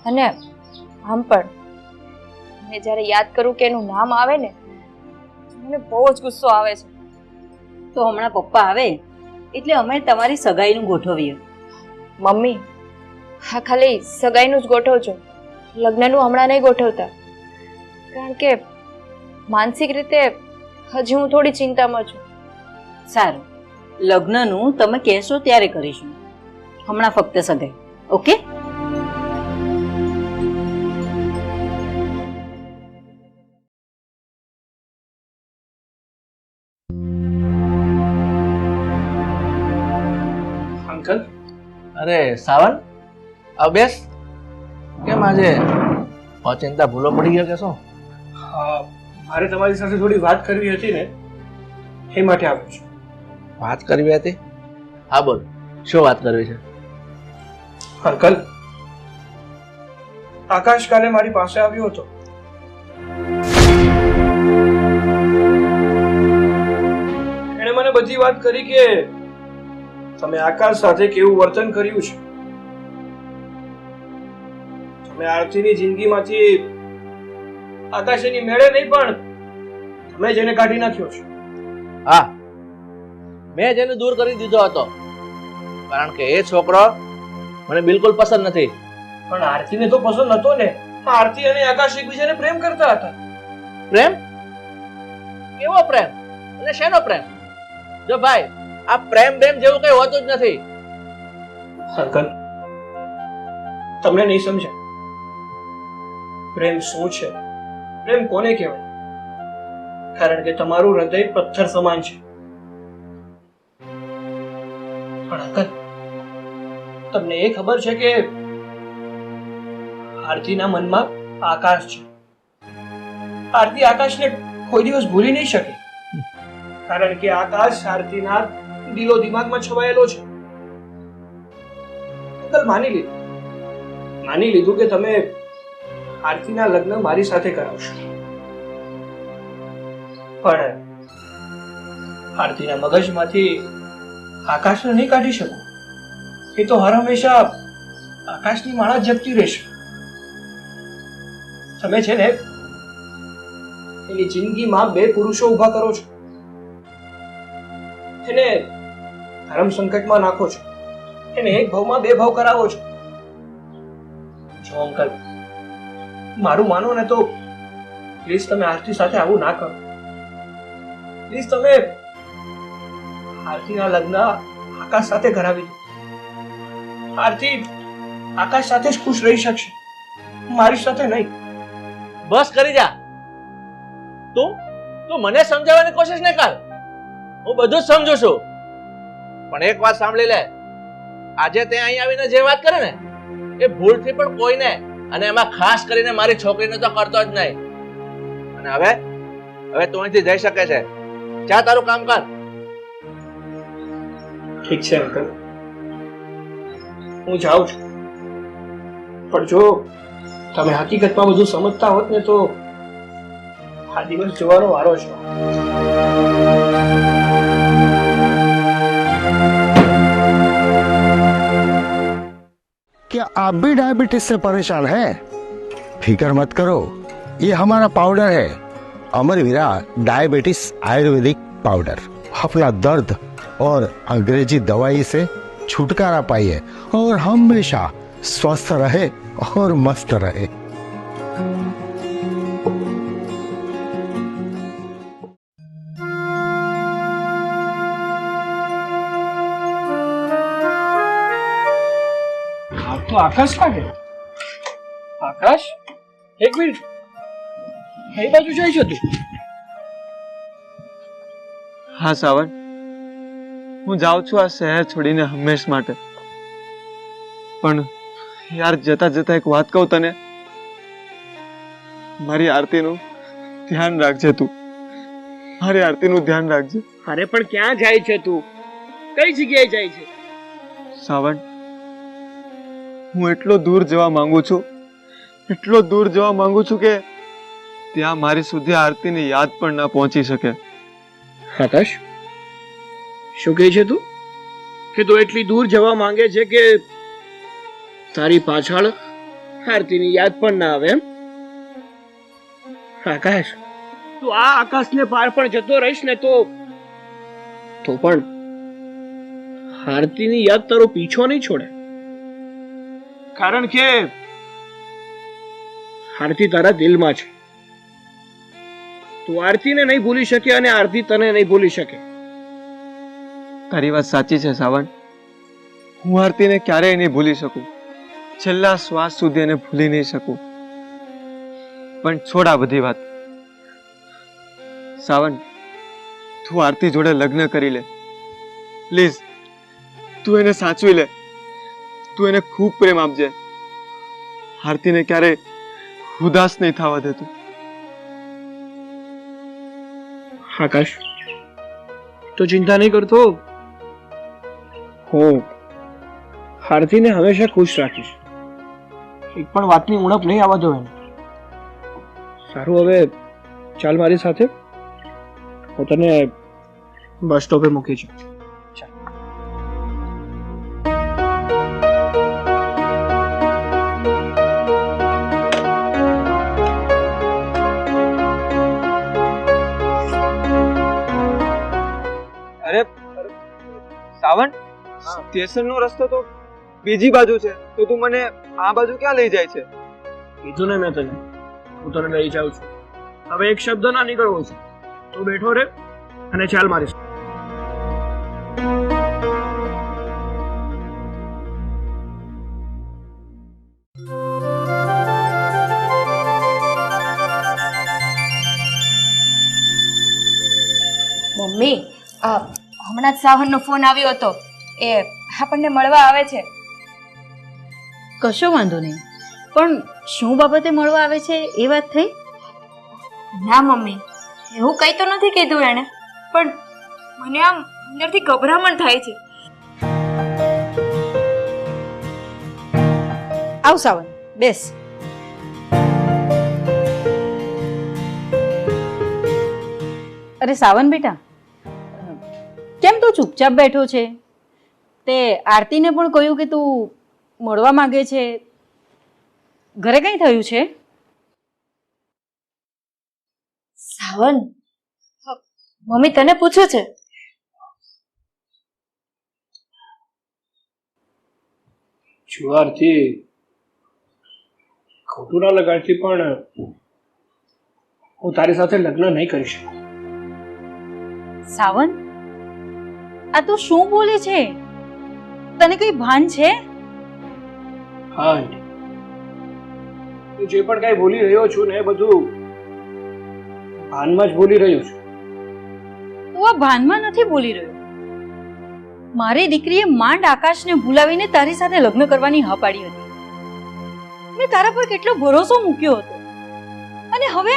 અને આમ પણ મેં જ્યારે યાદ કરું કે એનું નામ આવે ને મને બહુ જ ગુસ્સો આવે છે. તો હમણાં પપ્પા આવે એટલે અમે તમારી સગાઈનું ગોઠવીએ. મમ્મી, હા ખાલી સગાઈનું જ ગોઠવજો, લગ્નનું હમણાં નહીં ગોઠવતા. કારણ કે માનસિક રીતે હજી હું થોડી ચિંતામાં છું. સારું, લગ્નનું તમે કહેશો ત્યારે કરીશું. હમણાં ફક્ત સગાઈ. ઓકે? અંકલ, અરે સાવન, આવ બેસ. કેમ આજે અચિંતા ભૂલો પડી ગયો કે શું? મારે તમારી સાથે થોડી વાત કરવી હતી ને એ માટે આવ્યો છું. વાત કરવી હતી? હા બોલ, શું વાત કરવી છે? અંકલ, આકાશ કાલે મારી પાસે આવ્યો હતો. એણે મને બધી વાત કરી કે તમે આકાશ સાથે કેવું વર્તન કર્યું છે. તમે આરતીની જિંદગીમાંથી આકાશની મેળે નહીં પણ તમે જેને કાઢી નાખ્યો છે. હા, મેં જેને દૂર કરી દીધો હતો કારણ કે એ છોકરો મને બિલકુલ પસંદ નથી. પણ આરતીને તો પસંદ હતો ને. આરતી અને આકાશ એકબીજાને પ્રેમ કરતા હતા. પ્રેમ? કેવો પ્રેમ અને શેનો પ્રેમ? જો ભાઈ, આ પ્રેમ જેવું કઈ હોતું જ નથી. અંકલ, તમને નહીં સમજાય પ્રેમ શું છે, પ્રેમ કોને કહેવાય. કારણ કે તમારું હૃદય પથ્થર સમાન છે. પણ અંકલ, તમને એ ખબર છે કે આરતીના મનમાં આકાશ છે. આરતી આકાશને કોઈ દિવસ ભૂલી નહીં શકે. કારણ કે આકાશ આરતીના દિલો દિમાગમાં છવાયેલો છે. અંકલ, માની લીધું કે તમે આરતીના લગ્ન મારી સાથે કરાવશો. પણ આરતીના મગજમાંથી આકાશને નહીં કાઢી શકો. એ તો હર હંમેશા આકાશની માળા જપતી રહેશે. તમે છે ને એની જિંદગીમાં બે પુરુષો ઊભા કરો છો. એને ધર્મ સંકટમાં નાખો છો. એને એક ભાવમાં બે ભાવ કરાવો છો. જો અંકલ, મારું માનો ને તો પ્લીઝ તમે આરતી સાથે આવું ના કરો. પ્લીઝ તમે આરતીના લગ્ન આકાશ સાથે કરાવી દો. આરતી આકાશ સાથે જ ખુશ રહી શકશે. મારી સાથે નહીં. બસ કરી જા. તું તું મને સમજાવવાની કોશિશ ન કર. હું બધું જ સમજુ છું. પણ એક વાત સાંભળી લે. આજે તે અહીં આવીને જે વાત કરે ને એ ભૂલથી પણ કોઈને, અને એમાં ખાસ કરીને મારી છોકરીને તો કરતો જ નહીં. અને હવે તું અહીંથી જઈ શકે છે. જા તારું કામ કર. ઠીક છે અંકલ, હું જાઉં છું. પણ જો તમે હકીકતમાં બધું સમજતા હોત ને તો આ દિવસ જોવાનો વારો છે. क्या आप भी डायबिटीज से परेशान हैं? फिक्र मत करो, ये हमारा पाउडर है, अमरवीरा डायबिटीज आयुर्वेदिक पाउडर. अपना दर्द और अंग्रेजी दवाई से छुटकारा पाइए और हमेशा स्वस्थ रहे और मस्त रहे. તો આકાશ ક્યાં ગયો? આકાશ, એક મિનિટ, કઈ બાજુ જાય છે તું? હા સાવન, હું જાઉં છું આ શહેર છોડીને હંમેશ માટે. પણ યાર જતા જતા એક વાત કહું તને, મારી આરતીનું ધ્યાન રાખજે તું. મારી આરતીનું ધ્યાન રાખજે. અરે પણ ક્યાં જાય છે તું? કઈ જગ્યાએ જાય છે? સાવન, હું એટલો દૂર જવા માંગુ છું, એટલો દૂર જવા માંગુ છું કે ત્યાં મારી સુધી આરતીની યાદ પણ ના પહોંચી શકે. આકાશ, શું કહે છે તું? કે તું એટલી દૂર જવા માંગે છે કે તારી પાછળ આરતીની યાદ પણ ના આવે એમ? આકાશ, તું આ આકાશને પાર પણ જતો રહીશ ને તો પણ આરતીની યાદ તારો પીછો નહીં છોડે. કારણ કે આરતી તારા દિલમાં છે. તું આરતીને નહીં ભૂલી શકે અને આરતી તને નહીં ભૂલી શકે. તારી વાત સાચી છે સાવન, હું આરતીને ક્યારેય નહીં ભૂલી શકું, છેલ્લા શ્વાસ સુધી એને ભૂલી નહીં શકું. પણ છોડ આ બધી વાત. સાવન, તું આરતી જોડે લગ્ન કરી લે પ્લીઝ. તું એને સાચવી લે, તું એને ખૂબ પ્રેમ આપજે. આરતીને ક્યારેય ઉદાસ નહીં થવા દેતું. આકાશ, તો ચિંતા નહીં કરતો, હું આરતીને હંમેશા ખુશ રાખીશ. એક પણ વાતની ઉણપ નહીં આવવા દો એને. સારું, હવે ચાલ મારી સાથે, હું તને બસ સ્ટોપે મૂકી છું. સાવન, સ્ટેશનનો રસ્તો તો બીજી બાજુ છે, તો તું મને આ બાજુ ક્યાં લઈ જાય છે? કીધું ને મેં તને, હું તને લઈ જાઉં છું. હવે એક શબ્દ ના નીકળવો છે. તું બેઠો રે અને ચાલ મારી સાથે. મમ્મી, હમણાં જ સાવનનો ફોન આવ્યો હતો, એ આપણને મળવા આવે છે. કશો વાંધો નહીં, પણ શું બાબતે મળવા આવે છે એ વાત થઈ? ના મમ્મી, એવું કંઈ તો નથી કીધું એણે, પણ મને આમ અંદરથી ગભરામણ થાય છે. આવ સાવન, બેસ. અરે સાવન બેટા, કેમ તું ચૂપચાપ બેઠો છે? તે આરતીને પણ કહ્યું કે તું મળવા માંગે છે. ઘરે કઈ થયું છે? સાવન, મમ્મી તને પૂછે છે. જુવારથી ખોટું ના લગાડતી, પણ હું તારી સાથે લગ્ન નહીં કરી શકું. સાવન, આ તું શું બોલે છે? તને કઈ ભાન છે? હા આંટી, હું જે પણ કાંઈ બોલી રહ્યો છું ને એ બધું ભાનમાં જ બોલી રહ્યો છું. તું આ ભાનમાં નથી બોલી રહ્યો. મારી દીકરીએ માંડ આકાશને ભૂલાવીને તારી સાથે લગ્ન કરવાની હા પાડી હતી. મેં તારા પર કેટલો ભરોસો મૂક્યો હતો, અને હવે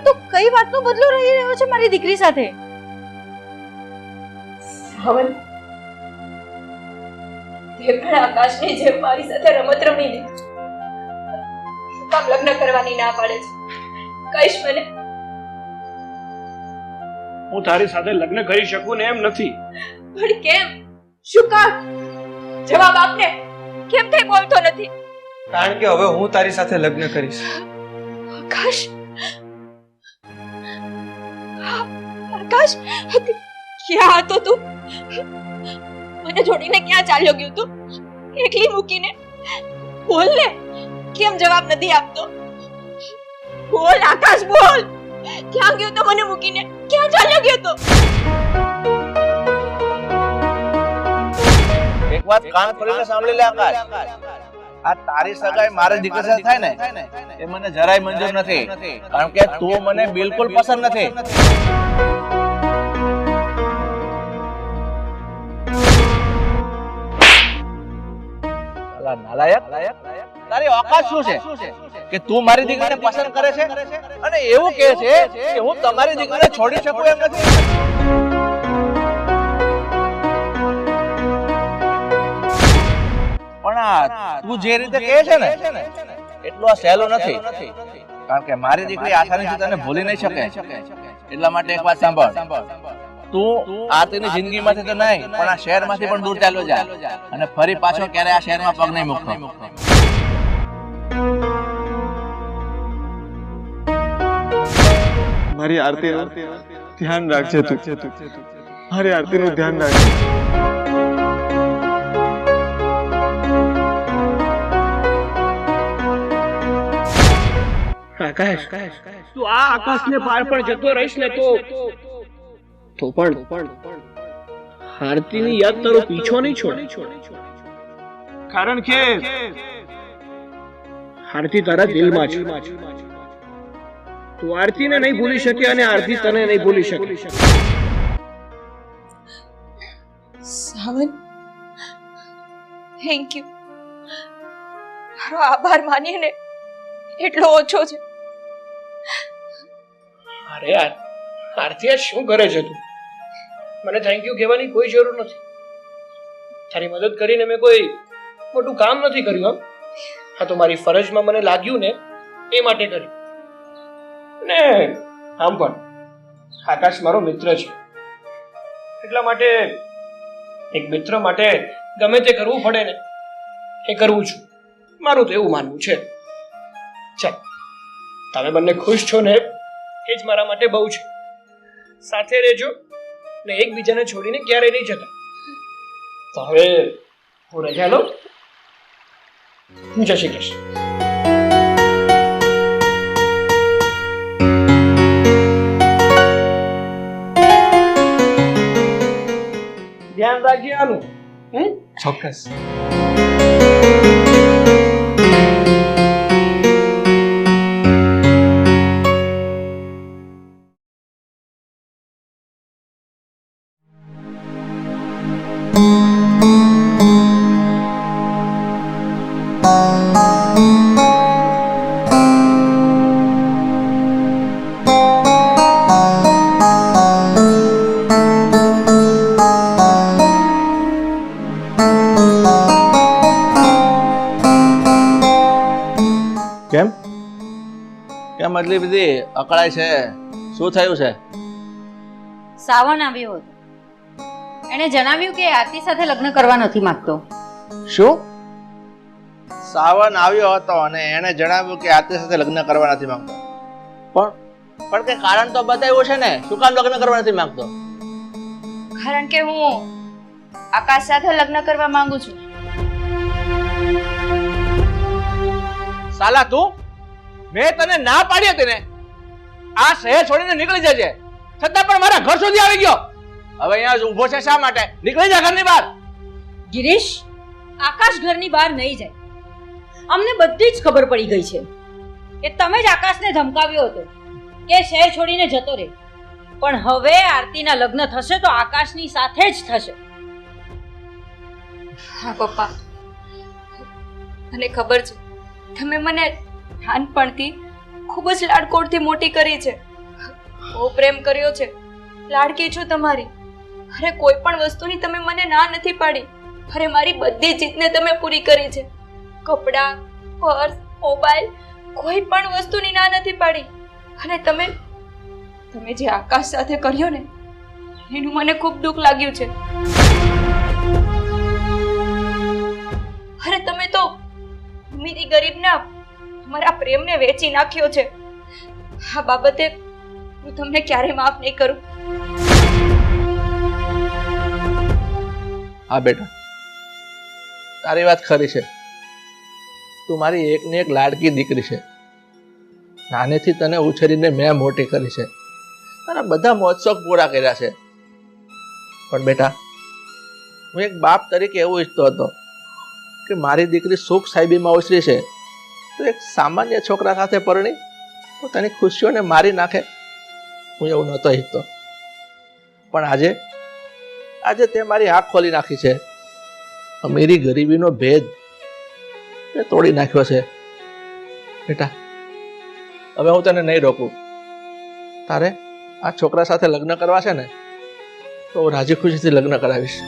તું કઈ વાતનો બદલો રહી રહ્યો છે મારી દીકરી સાથે? હવે તે પણ આકાશની જેમ મારી સાથે રમત રમીને શું કામ લગ્ન કરવાની ના પાડે છે? કહીશ મને? હું તારી સાથે લગ્ન કરી શકું ને એમ નથી. પણ કેમ? શું કામ? જવાબ આપને. કેમ કઈ બોલતો નથી? કારણ કે હવે હું તારી સાથે લગ્ન કરીશ. આકાશ, આકાશ, ક્યાં હતો તું? મને છોડીને ક્યાં ચાલ્યો ગયો તું? એકલી મૂકીને? બોલ ને, કેમ જવાબ નથી આપતો? બોલ આકાશ, બોલ. ક્યાં ગયો તો મને મૂકીને? ક્યાં ચાલ્યો ગયો તો? એક વાત કાન ખોલીને સાંભળી લે આકાશ, આ તારી સગાઈ મારી દીકરી સાથે થાય ને એ મને જરાય મંજૂર નથી, કારણ કે તું મને બિલકુલ પસંદ નથી. નાલાયક, તારી ઓકાત શું છે કે તું મારી દીકરીને પસંદ કરે છે અને એવું કહે છે કે હું તમારી દીકરીને છોડી શકું એમ નથી? પણ તું જે રીતે કહે છે ને એટલું આ સહેલું નથી, કારણ કે મારી દીકરી આસાનીથી તને ભૂલી નહીં શકે. એટલા માટે એક વાત સાંભળ, તું આરતીની જિંદગીમાંથી તો નહીં પણ આ શહેરમાંથી પણ દૂર ચાલ્યો જા અને ફરી પાછો ક્યારે આ શહેરમાં પગ નહીં મૂકતો. મારી આરતીનું ધ્યાન રાખજે તું. મારી આરતીનું ધ્યાન રાખજે. આકાશ, તું આ આકાશને પાર પણ જતો રહીશ ને તો પણ આરતીની યાદ તારો પીછો નહીં છોડે, કારણ કે આરતી તારા દિલમાં છે. તું આરતીને નહીં ભૂલી શકે અને આરતી તને નહીં ભૂલી શકે. સાવન, થેન્ક યુ. મારો આભાર માનીએ ને એટલો ઓછો છે. અરે યાર, આરતી આ શું કરે છે તું? મને થેન્ક યુ કહેવાની કોઈ જરૂર નથી. તારી મદદ કરીને મેં કોઈ મોટું કામ નથી કર્યું. હા, તો મારી ફરજમાં મને લાગ્યું ને એ માટે કર્યું. ને આમ પણ આકાશ મારો મિત્ર છે, એટલા માટે એક મિત્ર માટે ગમે તે કરવું પડે ને એ કરવું છું. મારું તો એવું માનવું છે. ચાલ, તમે બંને ખુશ છો ને એ જ મારા માટે બહુ છે. સાથે રહેજો ને એકબીજાને છોડીને ક્યારેય નહીં જતા. તો હવે હું રજા લઉં. જય શ્રી કૃષ્ણ. ધ્યાન રાખજે આનું. ચોક્કસ. કેમ કેમ આટલી બધી અકળાય છે? શું થયું છે? સાવન આવ્યો હતો. એણે જણાવ્યું કે આરતી સાથે લગ્ન કરવા નથી માંગતો. શું? સાવન આવ્યો હતો અને એણે જણાવ્યું કે આરતી સાથે લગ્ન કરવા નથી માંગતો? પણ કે કારણ તો બતાવ્યું છે ને, શું કામ લગ્ન કરવા નથી માંગતો? કારણ કે હું આકાશ સાથે લગ્ન કરવા માંગુ છું. સાલા તું, મેં તને ના પાડી હતી ને આ શહેર છોડીને નીકળી જજે, છતાં પણ મારા ઘર સુધી આવી ગયો. હવે અહીંયા જ ઊભો છે શા માટે? નીકળી જા ઘરની બહાર. ગિરીશ, આકાશ ઘરની બહાર નહીં જાય. અમને બધી જ ખબર પડી ગઈ છે કે તમે જ આકાશને ધમકાવ્યો હતો કે શહેર છોડીને જતો રહે. પણ હવે આરતીના લગ્ન થશે તો આકાશની સાથે જ થશે. હા પપ્પા, મને ખબર છે તમે મને નાનપણથી ખૂબ જ લાડકોડથી મોટી કરી છે, બહુ પ્રેમ કર્યો છે, લાડકી છું તમારી. અરે કોઈ પણ વસ્તુની તમે મને ના નથી પાડી. અરે મારી બધી જીતને તમે પૂરી કરી છે. કપડાં, પર્સ, મોબાઈલ, કોઈ પણ વસ્તુની ના નથી પાડી. અને તમે જે આકાશ સાથે કર્યો ને એનું મને ખૂબ દુઃખ લાગ્યું છે. અરે તમે તો અમીરી ગરીબના અમારા પ્રેમને વેચી નાખ્યો છે. આ બાબતે હું તમને ક્યારેય માફ નહીં કરું. હા બેટા, તારી વાત ખરી છે. તું મારી એકની એક લાડકી દીકરી છે. નાનેથી તને ઉછેરીને મેં મોટી કરી છે, તારા બધા મોજશોખ પૂરા કર્યા છે. પણ બેટા, હું એક બાપ તરીકે એવું ઈચ્છતો હતો કે મારી દીકરી સુખ સાહેબીમાં ઉછરી છે તો એક સામાન્ય છોકરા સાથે પરણી પોતાની ખુશીઓને મારી નાખે. હું એવું નહોતો ઈચ્છતો. પણ આજે તે મારી આંખ ખોલી નાખી છે. અમીરી ગરીબીનો ભેદ તે તોડી નાખ્યો છે. બેટા, હવે હું તને નહીં રોકું. તારે આ છોકરા સાથે લગ્ન કરવા છે ને તો હું રાજી ખુશીથી લગ્ન કરાવીશ.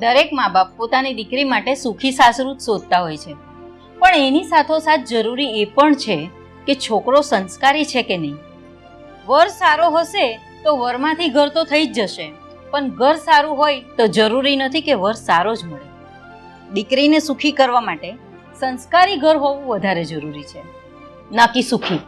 દરેક મા બાપ પોતાની દીકરી માટે સુખી સાસરું જ શોધતા હોય છે, પણ એની સાથોસાથ જરૂરી એ પણ છે કે છોકરો સંસ્કારી છે કે નહીં. વર સારો હશે તો વરમાંથી ઘર તો થઈ જ જશે, પણ ઘર સારું હોય તો જરૂરી નથી કે વર સારો જ મળે. દીકરીને સુખી કરવા માટે સંસ્કારી ઘર હોવું વધારે જરૂરી છે, ના કે સુખી.